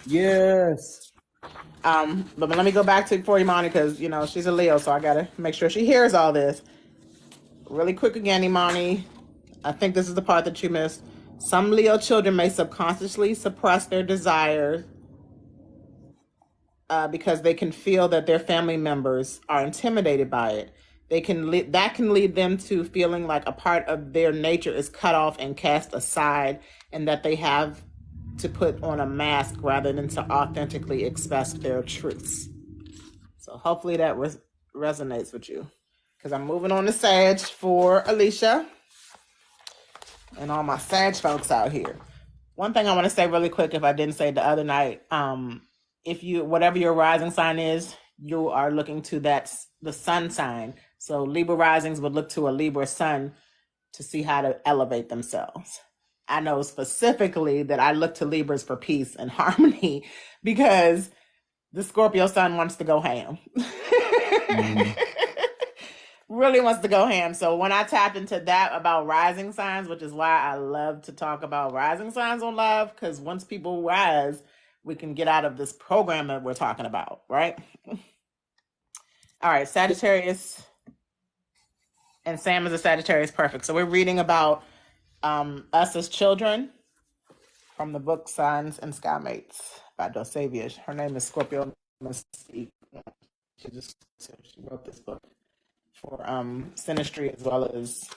S2: Yes.
S1: But let me go back to for Imani because, she's a Leo. So I got to make sure she hears all this. Really quick again, Imani. I think this is the part that you missed. Some Leo children may subconsciously suppress their desires because they can feel that their family members are intimidated by it. That can lead them to feeling like a part of their nature is cut off and cast aside, and that they have to put on a mask rather than to authentically express their truths. So hopefully that resonates with you. Because I'm moving on to Sag for Alicia and all my Sag folks out here. One thing I want to say really quick, if I didn't say the other night, whatever your rising sign is, you are looking to the sun sign. So Libra risings would look to a Libra sun to see how to elevate themselves. I know specifically that I look to Libras for peace and harmony because the Scorpio sun wants to go ham. Really wants to go ham. So when I tap into that about rising signs, which is why I love to talk about rising signs on live, because once people rise, we can get out of this program that we're talking about, right? All right, Sagittarius. And Sam is a Sagittarius, perfect. So we're reading about us as children from the book Signs and Sky Mates by Dosavia. Her name is Scorpio Mystique. She wrote this book for synastry as well as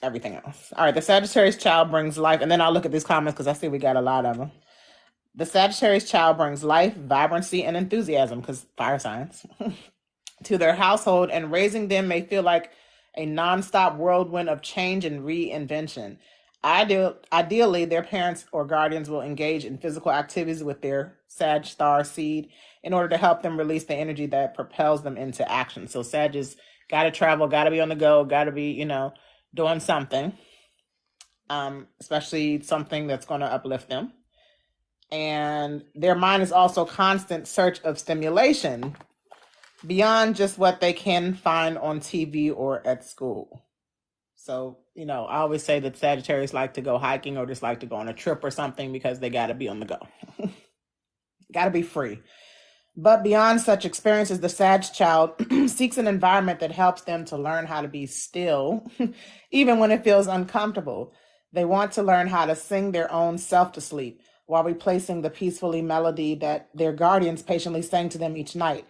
S1: everything else. All right, the Sagittarius child brings life, and then I'll look at these comments because I see we got a lot of them. The Sagittarius child brings life, vibrancy, and enthusiasm, because fire signs, to their household, and raising them may feel like a nonstop whirlwind of change and reinvention. Ideally, their parents or guardians will engage in physical activities with their Sag star seed in order to help them release the energy that propels them into action. So Sag has got to travel, got to be on the go, got to be, doing something, especially something that's going to uplift them. And their mind is also constant search of stimulation beyond just what they can find on TV or at school. So, I always say that Sagittarius like to go hiking or just like to go on a trip or something because they got to be on the go. Got to be free. But beyond such experiences, the Sag child seeks an environment that helps them to learn how to be still, even when it feels uncomfortable. They want to learn how to sing their own self to sleep while replacing the peacefully melody that their guardians patiently sang to them each night.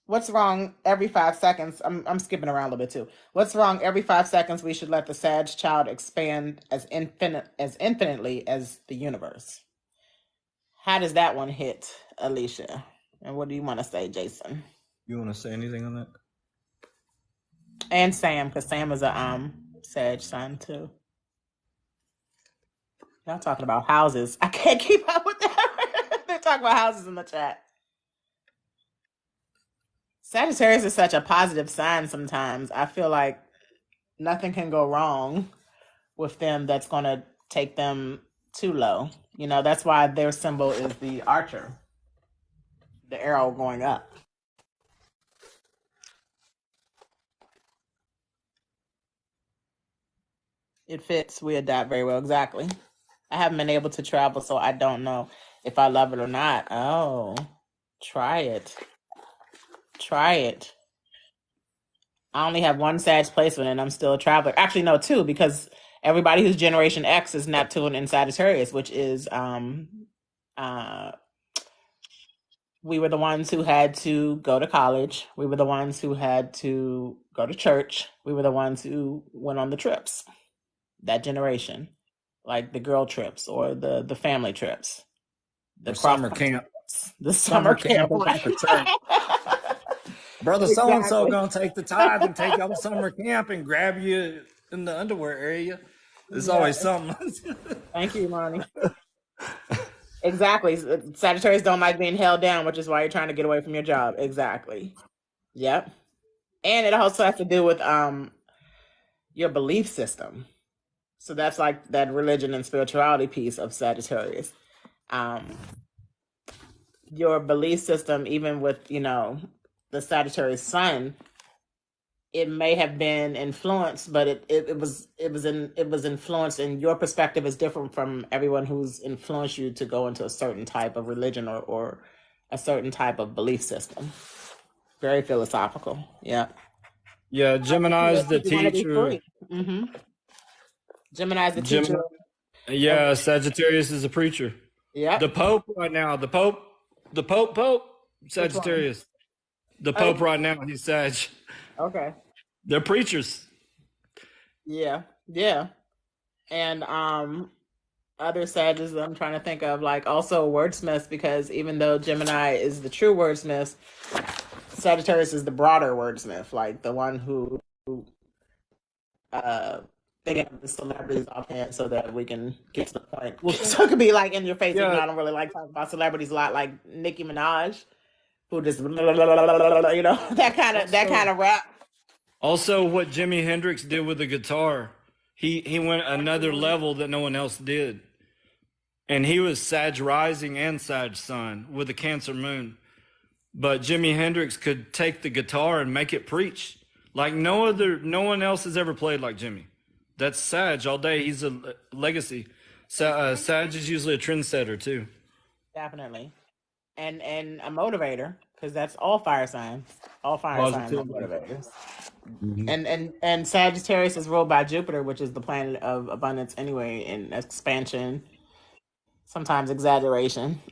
S1: What's wrong every 5 seconds? I'm skipping around a little bit too. What's wrong every 5 seconds? We should let the Sag child expand as infinitely as the universe. How does that one hit, Alicia? And what do you want to say, Jason?
S2: You want to say anything on that?
S1: And Sam, because Sam is a Sag son too. Y'all talking about houses. I can't keep up with that. They're talking about houses in the chat. Sagittarius is such a positive sign sometimes. I feel like nothing can go wrong with them that's going to take them too low. You know, that's why their symbol is the archer, the arrow going up. It fits. We adapt very well. Exactly. I haven't been able to travel, so I don't know if I love it or not. Oh, try it. Try it. I only have one Sag placement and I'm still a traveler. Actually, no, two, because everybody who's Generation X is Neptune in Sagittarius, which is we were the ones who had to go to college. We were the ones who had to go to church. We were the ones who went on the trips. That generation, like the girl trips or the family trips,
S2: the summer camp,
S1: the summer camp.
S2: Brother so and so gonna take the tithe and take y'all summer camp and grab you in the underwear area. There's always something.
S1: Thank you, Monty. Exactly. Sagittarius don't like being held down, which is why you're trying to get away from your job. Exactly. Yep. And it also has to do with your belief system. So that's like that religion and spirituality piece of Sagittarius. Your belief system, even with, you know, the Sagittarius sun, it may have been influenced, but it was influenced, and your perspective is different from everyone who's influenced you to go into a certain type of religion or a certain type of belief system. Very philosophical. Yeah.
S2: Yeah, Gemini is the teacher.
S1: Mm-hmm. Gemini is the teacher.
S2: Yeah, Sagittarius is a preacher.
S1: Yeah.
S2: The Pope right now. The Pope. Sagittarius. The Pope right now. He's Sag.
S1: Okay.
S2: They're preachers.
S1: Yeah. Yeah. And other Sages I'm trying to think of, like also wordsmiths, because even though Gemini is the true wordsmith, Sagittarius is the broader wordsmith, like the one who thinking of the celebrities offhand so that we can get to the point. So it could be like in your face. Yeah. Even though I don't really like talking about celebrities a lot, like Nicki Minaj, who just you know, that kind of rap.
S2: Also, what Jimi Hendrix did with the guitar, he went another level that no one else did. And he was Sag rising and Sag sun with a Cancer moon. But Jimi Hendrix could take the guitar and make it preach. Like no one else has ever played like Jimi. That's Sag all day. He's a legacy. Sag is usually a trendsetter too.
S1: Definitely. And a motivator, because that's all fire signs. All fire signs are motivators. Mm-hmm. And Sagittarius is ruled by Jupiter, which is the planet of abundance anyway, and expansion, sometimes exaggeration.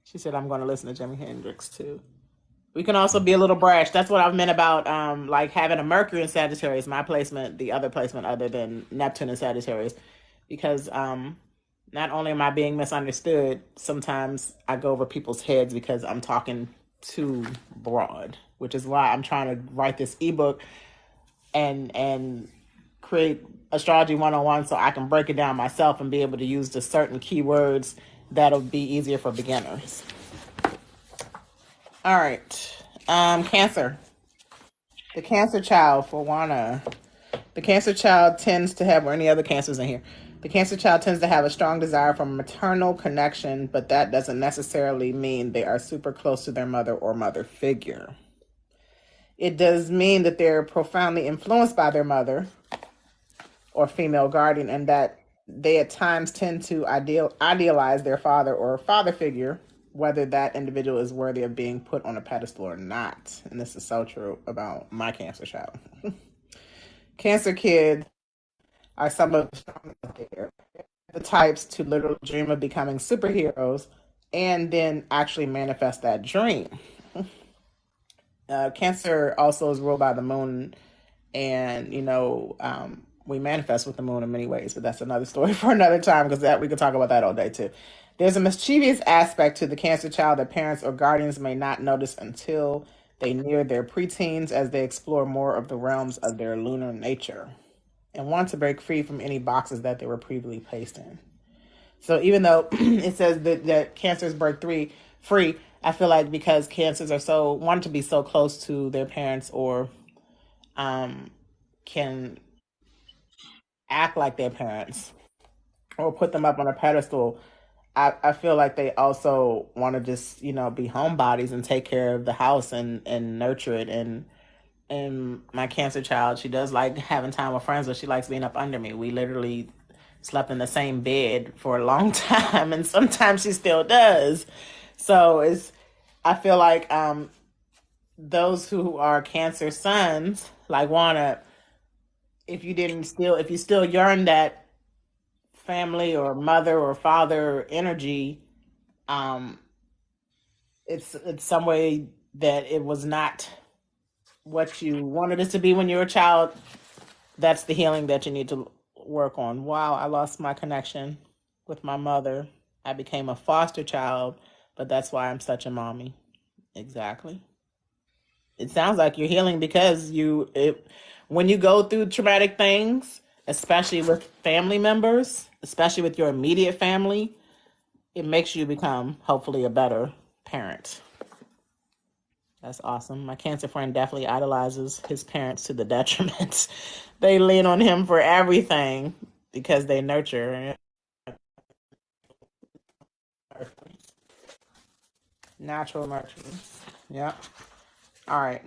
S1: She said, I'm going to listen to Jimi Hendrix too. We can also be a little brash. That's what I've meant about like having a Mercury in Sagittarius, my placement, the other placement other than Neptune in Sagittarius, because not only am I being misunderstood, sometimes I go over people's heads because I'm talking too broad, which is why I'm trying to write this ebook and create Astrology 101 so I can break it down myself and be able to use the certain keywords that'll be easier for beginners. All right. Cancer. The Cancer child for Juana. The Cancer child tends to have, or any other Cancers in here, the Cancer child tends to have a strong desire for maternal connection, but that doesn't necessarily mean they are super close to their mother or mother figure. It does mean that they're profoundly influenced by their mother or female guardian, and that they at times tend to idealize their father or father figure, whether that individual is worthy of being put on a pedestal or not. And this is so true about my Cancer child. Cancer kids are some of the strongest out there. The types to literally dream of becoming superheroes, and then actually manifest that dream. Cancer also is ruled by the moon, and we manifest with the moon in many ways, but that's another story for another time, because that we could talk about that all day too. There's a mischievous aspect to the Cancer child that parents or guardians may not notice until they near their preteens, as they explore more of the realms of their lunar nature and want to break free from any boxes that they were previously placed in. So even though it says that cancers break free, I feel like because cancers are want to be so close to their parents, or can act like their parents, or put them up on a pedestal, I feel like they also want to just, be homebodies and take care of the house and nurture it. And my Cancer child, she does like having time with friends, but she likes being up under me. We literally slept in the same bed for a long time, and sometimes she still does. So I feel like those who are Cancer sons, like, wanna, if you still yearn that family or mother or father energy, it's some way that it was not what you wanted it to be when you were a child. That's the healing that you need to work on. Wow, I lost my connection with my mother. I became a foster child, but that's why I'm such a mommy. Exactly. It sounds like you're healing, because when you go through traumatic things, especially with family members, especially with your immediate family, it makes you become, hopefully, a better parent. That's awesome. My Cancer friend definitely idolizes his parents to the detriment. They lean on him for everything because they nurture. Natural Mercury. Yeah. All right.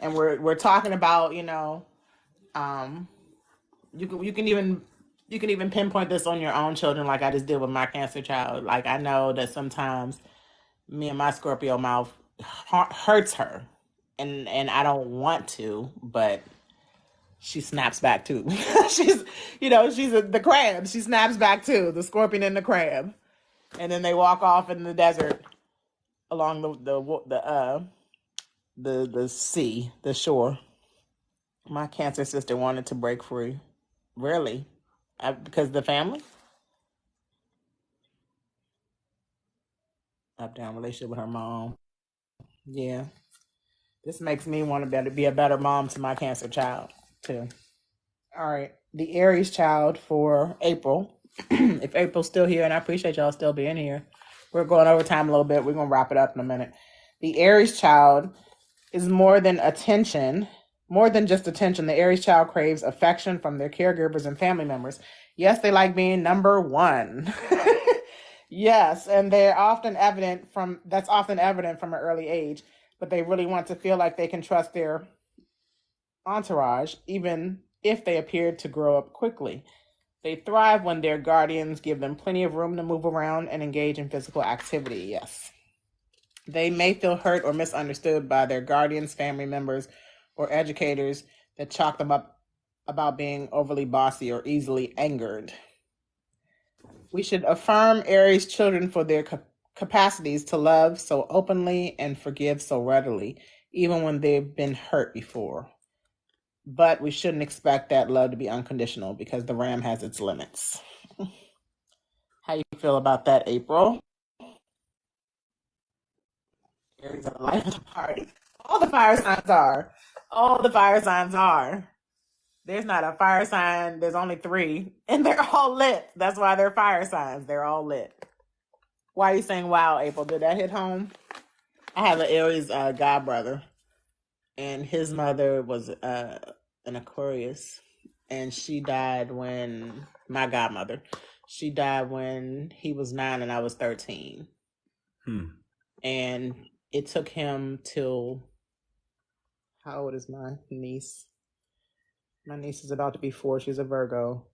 S1: And we're talking about, you can even pinpoint this on your own children, like I just did with my Cancer child. Like, I know that sometimes me and my Scorpio mouth hurts her, and I don't want to, but she snaps back too. she's the crab. She snaps back too, the scorpion and the crab, and then they walk off in the desert along the sea, the shore. My Cancer sister wanted to break free. Really? Because the family? Up down relationship with her mom. Yeah. This makes me want to be a better mom to my Cancer child too. All right. The Aries child for April. If April's still here, and I appreciate y'all still being here. We're going over time a little bit. We're going to wrap it up in a minute. The Aries child is more than just attention. The Aries child craves affection from their caregivers and family members. Yes, they like being number one. Yes, and that's often evident from an early age, but they really want to feel like they can trust their entourage, even if they appear to grow up quickly. They thrive when their guardians give them plenty of room to move around and engage in physical activity. Yes. They may feel hurt or misunderstood by their guardians, family members, or educators that chalk them up about being overly bossy or easily angered. We should affirm Aries children for their capacities to love so openly and forgive so readily, even when they've been hurt before. But we shouldn't expect that love to be unconditional, because the ram has its limits. How you feel about that, April? Aries are the life of the party. All the fire signs are. All the fire signs are. There's not a fire sign. There's only 3, and they're all lit. That's why they're fire signs. They're all lit. Why are you saying wow, April? Did that hit home? I have an Aries god brother, and his mother was an Aquarius, and she died when my godmother. She died when he was 9 and I was 13. And it took him till, how old is my niece? My niece is about to be 4. She's a Virgo.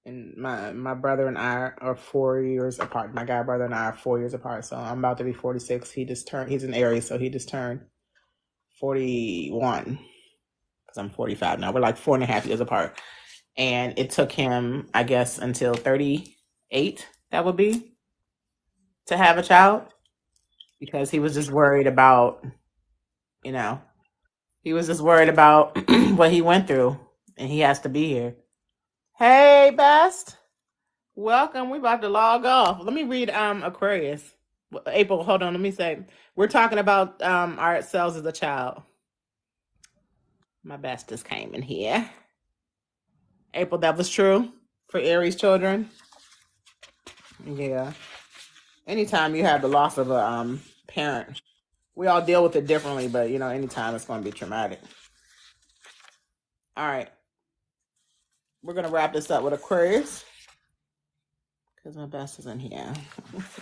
S1: And my brother and I are 4 years apart. My god brother and I are 4 years apart. So I'm about to be 46. He's an Aries, so he just turned 41. Because I'm 45 now. We're like 4.5 years apart. And it took him, I guess, until 38, that would be, to have a child because he was just worried about, he was just worried about what he went through, and he has to be here. Hey, Best. Welcome. We about to log off. Let me read Aquarius. April, hold on. Let me say. We're talking about ourselves as a child. My bestest came in here. April, that was true for Aries children. Yeah. Anytime you have the loss of a parent, we all deal with it differently, but anytime it's going to be traumatic. All right. We're going to wrap this up with Aquarius because my best is in here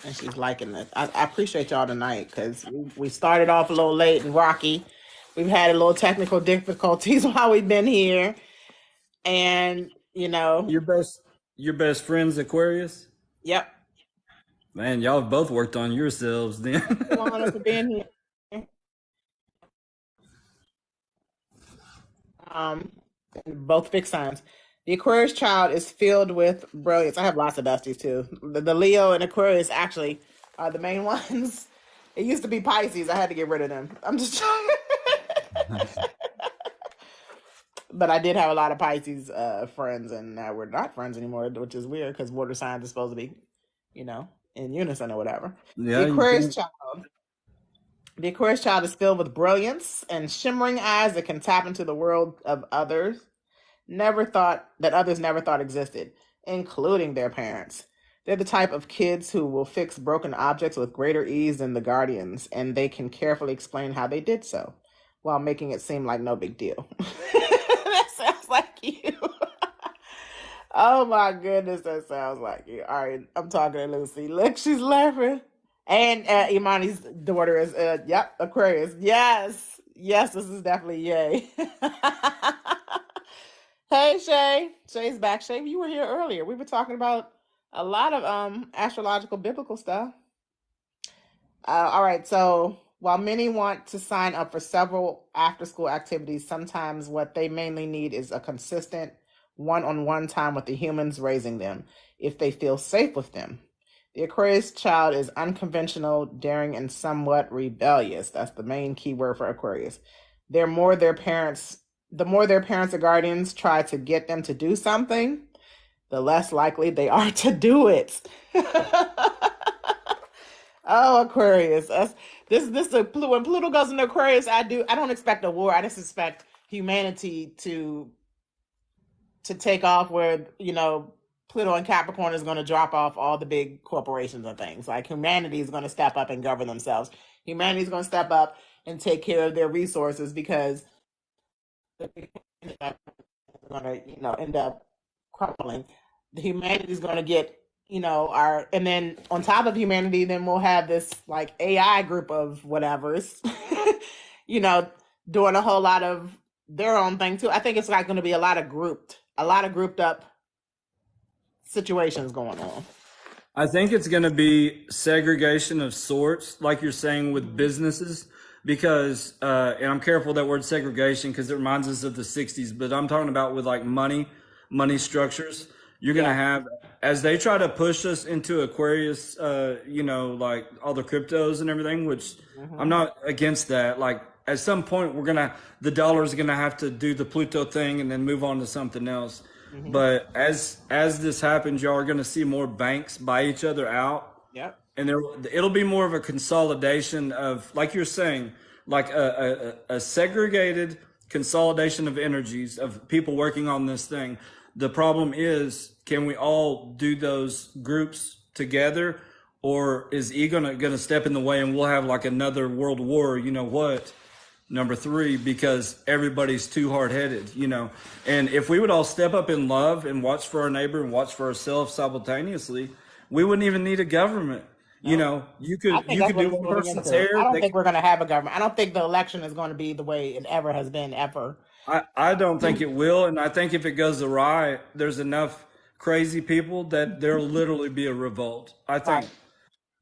S1: and she's liking it. I appreciate y'all tonight because we started off a little late and rocky. We've had a little technical difficulties while we've been here. And,
S2: Your best friends, Aquarius?
S1: Yep.
S2: Man, y'all have both worked on yourselves then.
S1: Thank for being here. Both fixed signs. The Aquarius child is filled with brilliance. I have lots of besties too. The Leo and Aquarius actually are the main ones. It used to be Pisces. I had to get rid of them. I'm just trying. But I did have a lot of Pisces friends, and now we're not friends anymore, which is weird because water signs are supposed to be, in unison or whatever.
S2: Yeah,
S1: The Aquarius child is filled with brilliance and shimmering eyes that can tap into the world of others others never thought existed, including their parents. They're the type of kids who will fix broken objects with greater ease than the guardians, and they can carefully explain how they did so while making it seem like no big deal. That sounds like you. Oh my goodness, that sounds like you. All right, I'm talking to Lucy. Look, she's laughing. And Imani's daughter is, Aquarius. Yes, this is definitely yay. Hey, Shay. Shay's back. Shay, you were here earlier. We were talking about a lot of astrological biblical stuff. All right, so while many want to sign up for several after-school activities, sometimes what they mainly need is a consistent one-on-one time with the humans raising them, if they feel safe with them. The Aquarius child is unconventional, daring, and somewhat rebellious. That's the main key word for Aquarius. The more their parents or guardians try to get them to do something, the less likely they are to do it. Oh, Aquarius. When Pluto goes into Aquarius, I don't expect a war. I just expect humanity to take off where, Pluto and Capricorn is going to drop off all the big corporations and things. Like humanity is going to step up and govern themselves. Humanity is going to step up and take care of their resources because they're going to, end up crumbling. The humanity is going to get, and then on top of humanity, then we'll have this like AI group of whatevers, doing a whole lot of their own thing too. I think it's like going to be a lot of grouped up situations going on.
S2: I think it's going to be segregation of sorts, like you're saying with businesses, because, and I'm careful with that word segregation because it reminds us of the 60s, but I'm talking about with like money structures. You're going to have, as they try to push us into Aquarius, like all the cryptos and everything, which I'm not against that. Like at some point the dollar is going to have to do the Pluto thing and then move on to something else. But as this happens, y'all are going to see more banks buy each other out.
S1: Yep.
S2: And it'll be more of a consolidation of, like you're saying, like a segregated consolidation of energies of people working on this thing. The problem is, can we all do those groups together, or is ego going to step in the way and we'll have like another world war? You know what? Number 3, because everybody's too hard-headed, And if we would all step up in love and watch for our neighbor and watch for ourselves simultaneously, we wouldn't even need a government.
S1: No.
S2: You could do one person's hair.
S1: I don't think we're going to have a government. I don't think the election is going to be the way it ever has been, ever.
S2: I don't think it will. And I think if it goes awry, there's enough crazy people that there'll literally be a revolt. I think. Right.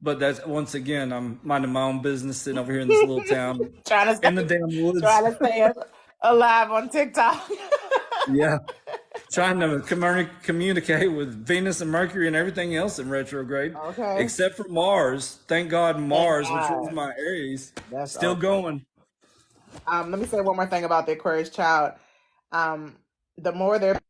S2: But that's, once again, I'm minding my own business sitting over here in this little town in the damn woods.
S1: Trying to stay alive on TikTok.
S2: Yeah. trying to communicate with Venus and Mercury and everything else in retrograde,
S1: Okay.
S2: except for Mars. Thank God,
S1: Thank
S2: Mars, which rules
S1: God.
S2: my Aries,
S1: That's
S2: still
S1: okay.
S2: going.
S1: Let me say one more thing about the Aquarius child. The more their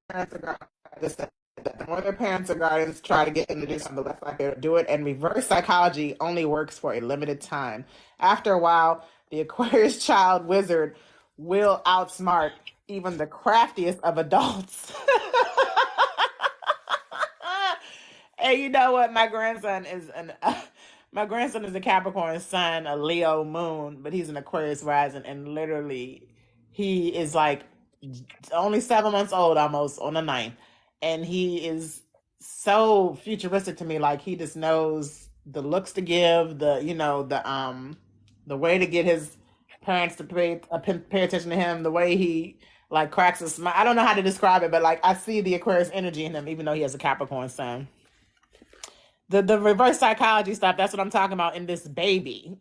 S1: parents are the more their parents or guardians try to get them to do something, the less likely to do it. And reverse psychology only works for a limited time. After a while, the Aquarius child wizard will outsmart even the craftiest of adults. And you know what? My grandson is a Capricorn sun, a Leo moon, but he's an Aquarius rising, and literally, he is like only 7 months old, almost on the ninth, and he is so futuristic to me. Like he just knows the looks to give, the way to get his parents to pay attention to him, the way he like cracks a smile. I don't know how to describe it, but like I see the Aquarius energy in him, even though he has a Capricorn sun. The reverse psychology stuff, that's what I'm talking about in this baby.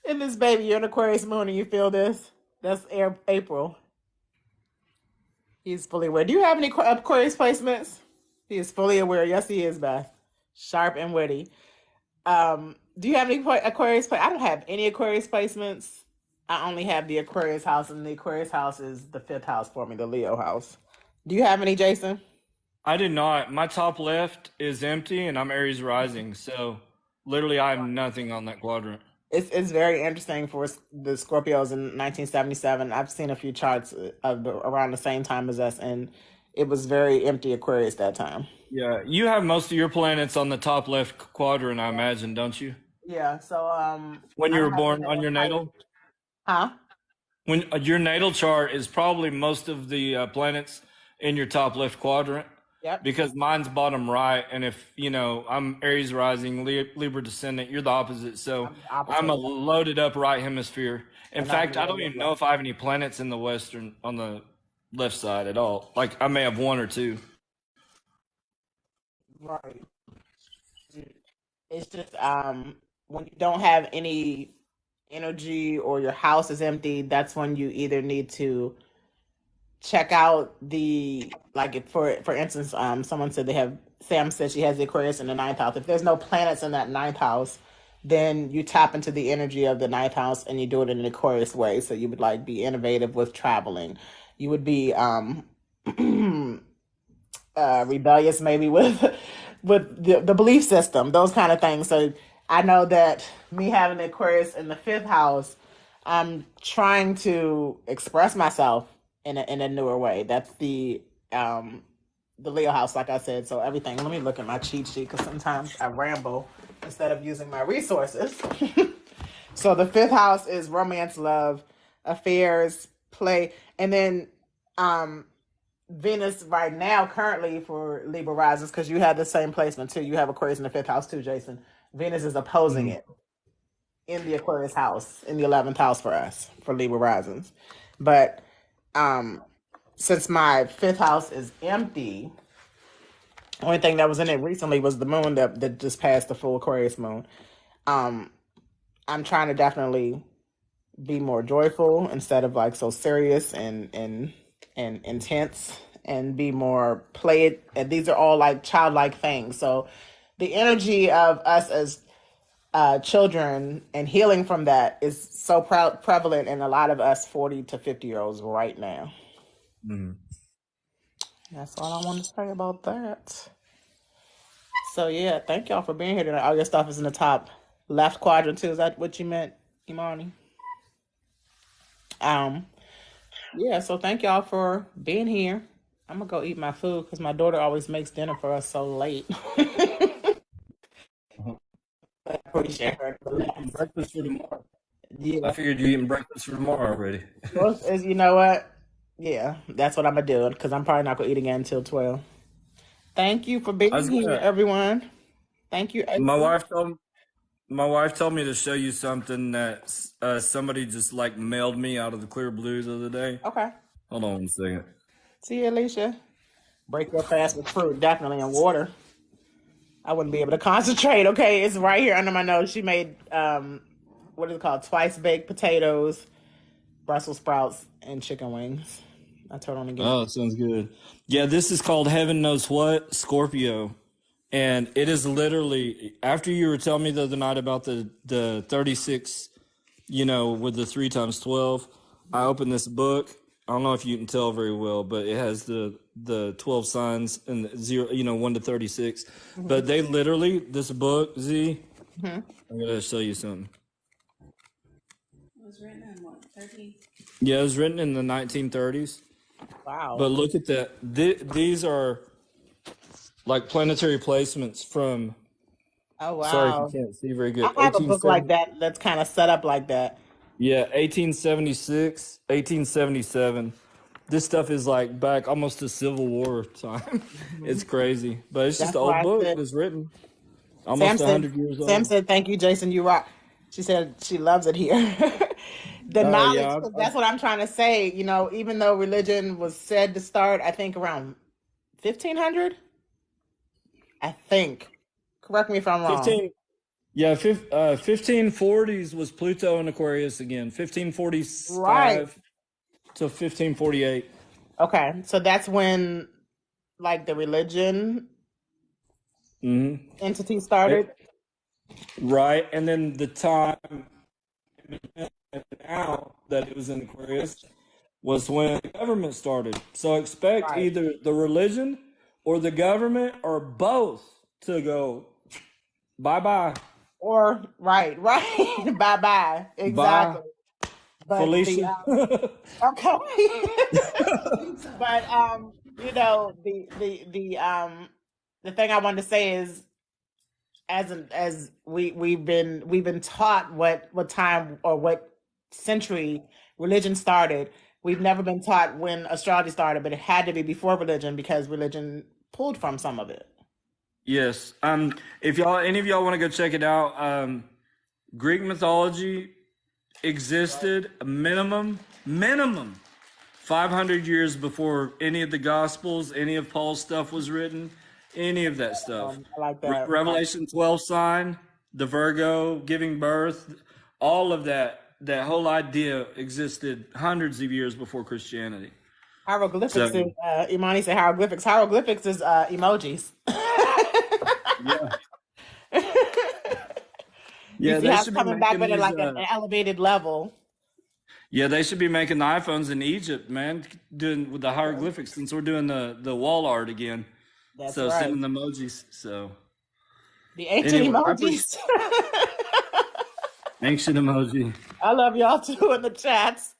S1: In this baby, you're an Aquarius moon and you feel this. That's April. He's fully aware. Do you have any Aquarius placements? He is fully aware. Yes, he is, Beth. Sharp and witty. Do you have any Aquarius? I don't have any Aquarius placements. I only have the Aquarius house, and the Aquarius house is the fifth house for me, the Leo house. Do you have any, Jason?
S2: I did not. My top left is empty, and I'm Aries rising, so literally I have nothing on that quadrant.
S1: It's very interesting for the Scorpios in 1977. I've seen a few charts around the same time as us, and it was very empty Aquarius that time.
S2: Yeah, you have most of your planets on the top left quadrant, I imagine, don't you?
S1: Yeah. So
S2: When
S1: I
S2: you were
S1: don't have
S2: born on
S1: anything
S2: your natal?
S1: Huh?
S2: When your natal chart is probably most of the planets in your top left quadrant.
S1: Yep.
S2: Because mine's bottom right, and if I'm Aries rising, Libra descendant, you're the opposite. So I'm a loaded up right hemisphere. In fact, I don't even know if I have any planets in the western on the left side at all. Like I may have one or two.
S1: Right. It's just when you don't have any energy or your house is empty, that's when you either need to check out for instance, someone said Sam said she has the Aquarius in the ninth house. If there's no planets in that ninth house, then you tap into the energy of the ninth house and you do it in an Aquarius way. So you would like be innovative with traveling. You would be rebellious maybe with the belief system, those kind of things. So I know that me having the Aquarius in the fifth house, I'm trying to express myself in a newer way. That's the Leo house, like I said. So everything. Let me look at my cheat sheet because sometimes I ramble instead of using my resources. So the fifth house is romance, love, affairs, play, and then Venus right now currently for Libra risings, because you have the same placement too. You have Aquarius in the fifth house too, Jason. Venus is opposing it in the Aquarius house, in the 11th house for us, for Libra risings. But since my fifth house is empty, the only thing that was in it recently was the moon that just passed the full Aquarius moon. I'm trying to definitely be more joyful instead of like so serious and intense, and be more played. And these are all like childlike things. So the energy of us as children and healing from that is so prevalent in a lot of us 40 to 50-year-olds right now. That's all I want to say about that. So yeah, thank y'all for being here tonight. All your stuff is in the top left quadrant too. Is that what you meant, Imani? Yeah, so thank y'all for being here. I'm gonna go eat my food because my daughter always makes dinner for us so late. I appreciate her.
S2: Breakfast for tomorrow.
S1: Yeah.
S2: I figured you eating breakfast for tomorrow already.
S1: Well, you know what? Yeah, that's what I'm gonna do because I'm probably not gonna eat again until 12. Thank you for being here, everyone. Thank you.
S2: My wife told me to show you something that somebody just like mailed me out of the clear blues the other day.
S1: Okay.
S2: Hold on 1 second.
S1: See you, Alicia. Break your fast with fruit, definitely, and water. I wouldn't be able to concentrate. Okay, it's right here under my nose. She made what is it called? Twice baked potatoes, Brussels sprouts, and chicken wings. I told him again.
S2: Oh, sounds good. Yeah, this is called Heaven Knows What, Scorpio. And it is literally, after you were telling me the other night about the 36, with the 3 times 12, I opened this book. I don't know if you can tell very well, but it has the 12 signs and the 1 to 36.
S1: Mm-hmm.
S2: But they literally, this book, Z,
S1: Mm-hmm.
S2: I'm going to show you something.
S3: It was written in what, 30?
S2: Yeah, it was written in the 1930s.
S1: Wow.
S2: But look at that. These are like planetary placements from,
S1: Oh, wow.
S2: sorry if you can't see very good.
S1: I have a book like that that's kind of set up like that.
S2: Yeah, 1876, 1877. This stuff is like back almost to Civil War time. It's crazy. But it's just
S1: That's
S2: an
S1: why I
S2: old book
S1: said-
S2: that's written almost 100 years old.
S1: Sam said, "Thank you, Jason. You rock." She said she loves it here. The knowledge,
S2: yeah,
S1: 'cause that's what I'm trying to say. Even though religion was said to start, I think around 1500. I think. Correct me if I'm wrong.
S2: 1540s was Pluto in Aquarius again. 1545
S1: Right.
S2: to 1548.
S1: Okay, so that's when, like, the religion entity started.
S2: Right, and then the time now that it was in Aquarius was when the government started. So expect
S1: Right.
S2: either the religion or the government or both to go bye-bye.
S1: Or right. Bye. Exactly. But
S2: Felicia.
S1: okay. But the thing I wanted to say is, as we've been taught what time or what century religion started. We've never been taught when astrology started, but it had to be before religion because religion pulled from some of it.
S2: Yes. If any of y'all want to go check it out, Greek mythology existed a minimum 500 years before any of the Gospels, any of Paul's stuff was written, any of that stuff.
S1: I like that.
S2: Revelation 12 sign, the Virgo giving birth, all of that whole idea existed hundreds of years before Christianity.
S1: Hieroglyphics is, Imani said hieroglyphics. Hieroglyphics is emojis.
S2: Yeah,
S1: they should coming back with like an elevated level.
S2: Yeah, they should be making the iPhones in Egypt, man, doing with the hieroglyphics since we're doing the wall art again.
S1: That's
S2: so
S1: right.
S2: sending the emojis. So
S1: the ancient emojis.
S2: Ancient emoji.
S1: I love y'all too in the chats.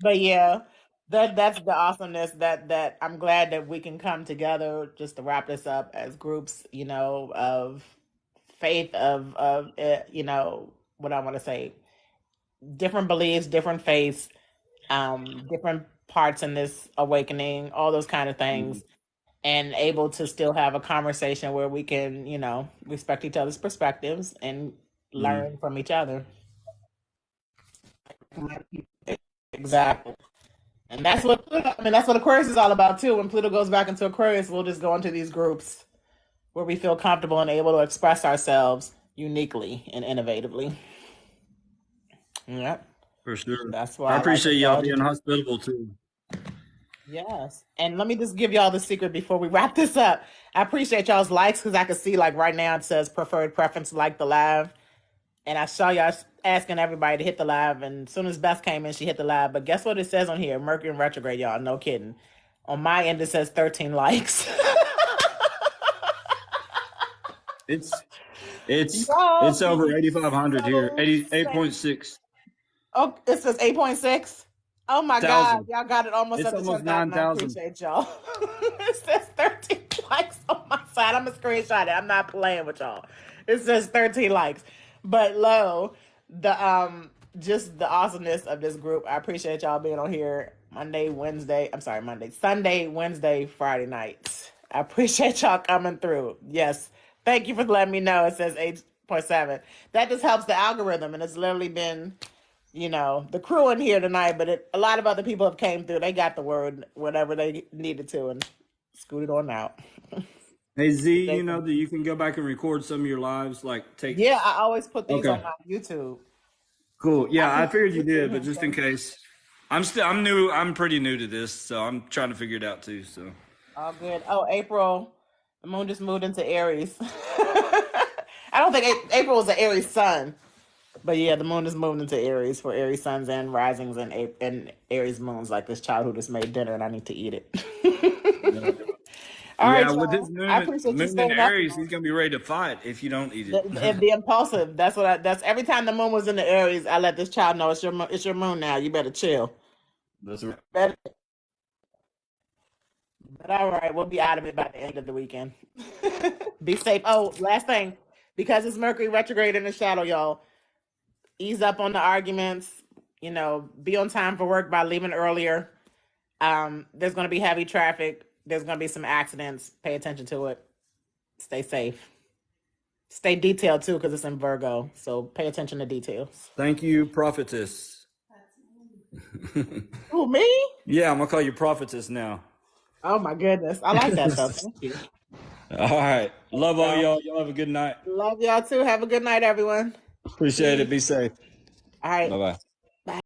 S1: But yeah, that's the awesomeness that I'm glad that we can come together just to wrap this up as groups, of faith, of what I want to say, different beliefs, different faiths, different parts in this awakening, all those kind of things, and able to still have a conversation where we can, respect each other's perspectives and learn from each other. Exactly. And that's what Aquarius is all about too. When Pluto goes back into Aquarius, we'll just go into these groups where we feel comfortable and able to express ourselves uniquely and innovatively. Yep.
S2: For sure.
S1: That's why
S2: I appreciate y'all being hospitable too.
S1: Yes. And let me just give y'all the secret before we wrap this up. I appreciate y'all's likes because I can see like right now it says preferred preference, like the live. And I saw y'all asking everybody to hit the live. And as soon as Beth came in, she hit the live. But guess what it says on here? Mercury Retrograde, y'all. No kidding. On my end, it says 13 likes.
S2: It's over 8,500 here. 8.6.
S1: Oh, it says 8.6. Oh my God, y'all got it almost
S2: it's
S1: up to
S2: almost
S1: 10,000.
S2: 9,000.
S1: I appreciate y'all. It says 13 likes on my side. I'm gonna screenshot it. I'm not playing with y'all. It says 13 likes. But just the awesomeness of this group. I appreciate y'all being on here Sunday, Wednesday, Friday nights. I appreciate y'all coming through. Yes. Thank you for letting me know. It says 8.7. That just helps the algorithm, and it's literally been, the crew in here tonight, but a lot of other people have came through. They got the word, whatever they needed to, and scooted on out.
S2: Hey, Z, you know that you can go back and record some of your lives,
S1: Yeah, I always put these on my YouTube.
S2: Cool. Yeah, I figured you did, but just in case. I'm new. I'm pretty new to this, so I'm trying to figure it out too. So
S1: All good. Oh, April, the moon just moved into Aries. I don't think April was an Aries sun, but yeah, the moon just moved into Aries for Aries suns and risings and Aries moons. Like this child who just made dinner and I need to eat
S2: yeah,
S1: it. All right,
S2: yeah. With
S1: y'all.
S2: his
S1: I appreciate you
S2: moon in
S1: staying up.
S2: Aries, he's gonna be ready to fight if you don't eat
S1: And
S2: it.
S1: be impulsive. That's what. That's every time the moon was in the Aries, I let this child know it's your moon now. You better chill.
S2: That's right.
S1: Better. But all right, we'll be out of it by the end of the weekend. Be safe. Oh, last thing, because it's Mercury retrograde in the shadow, y'all. Ease up on the arguments. You know, be on time for work by leaving earlier. There's going to be heavy traffic. There's going to be some accidents. Pay attention to it. Stay safe. Stay detailed too, because it's in Virgo. So pay attention to details.
S2: Thank you, prophetess.
S1: Who, me?
S2: Yeah, I'm gonna call you prophetess now.
S1: Oh my goodness. I like that though. Thank you.
S2: All right. Love all y'all. Y'all have a good night.
S1: Love y'all too. Have a good night, everyone.
S2: Appreciate it. Be safe.
S1: All right.
S2: Bye bye.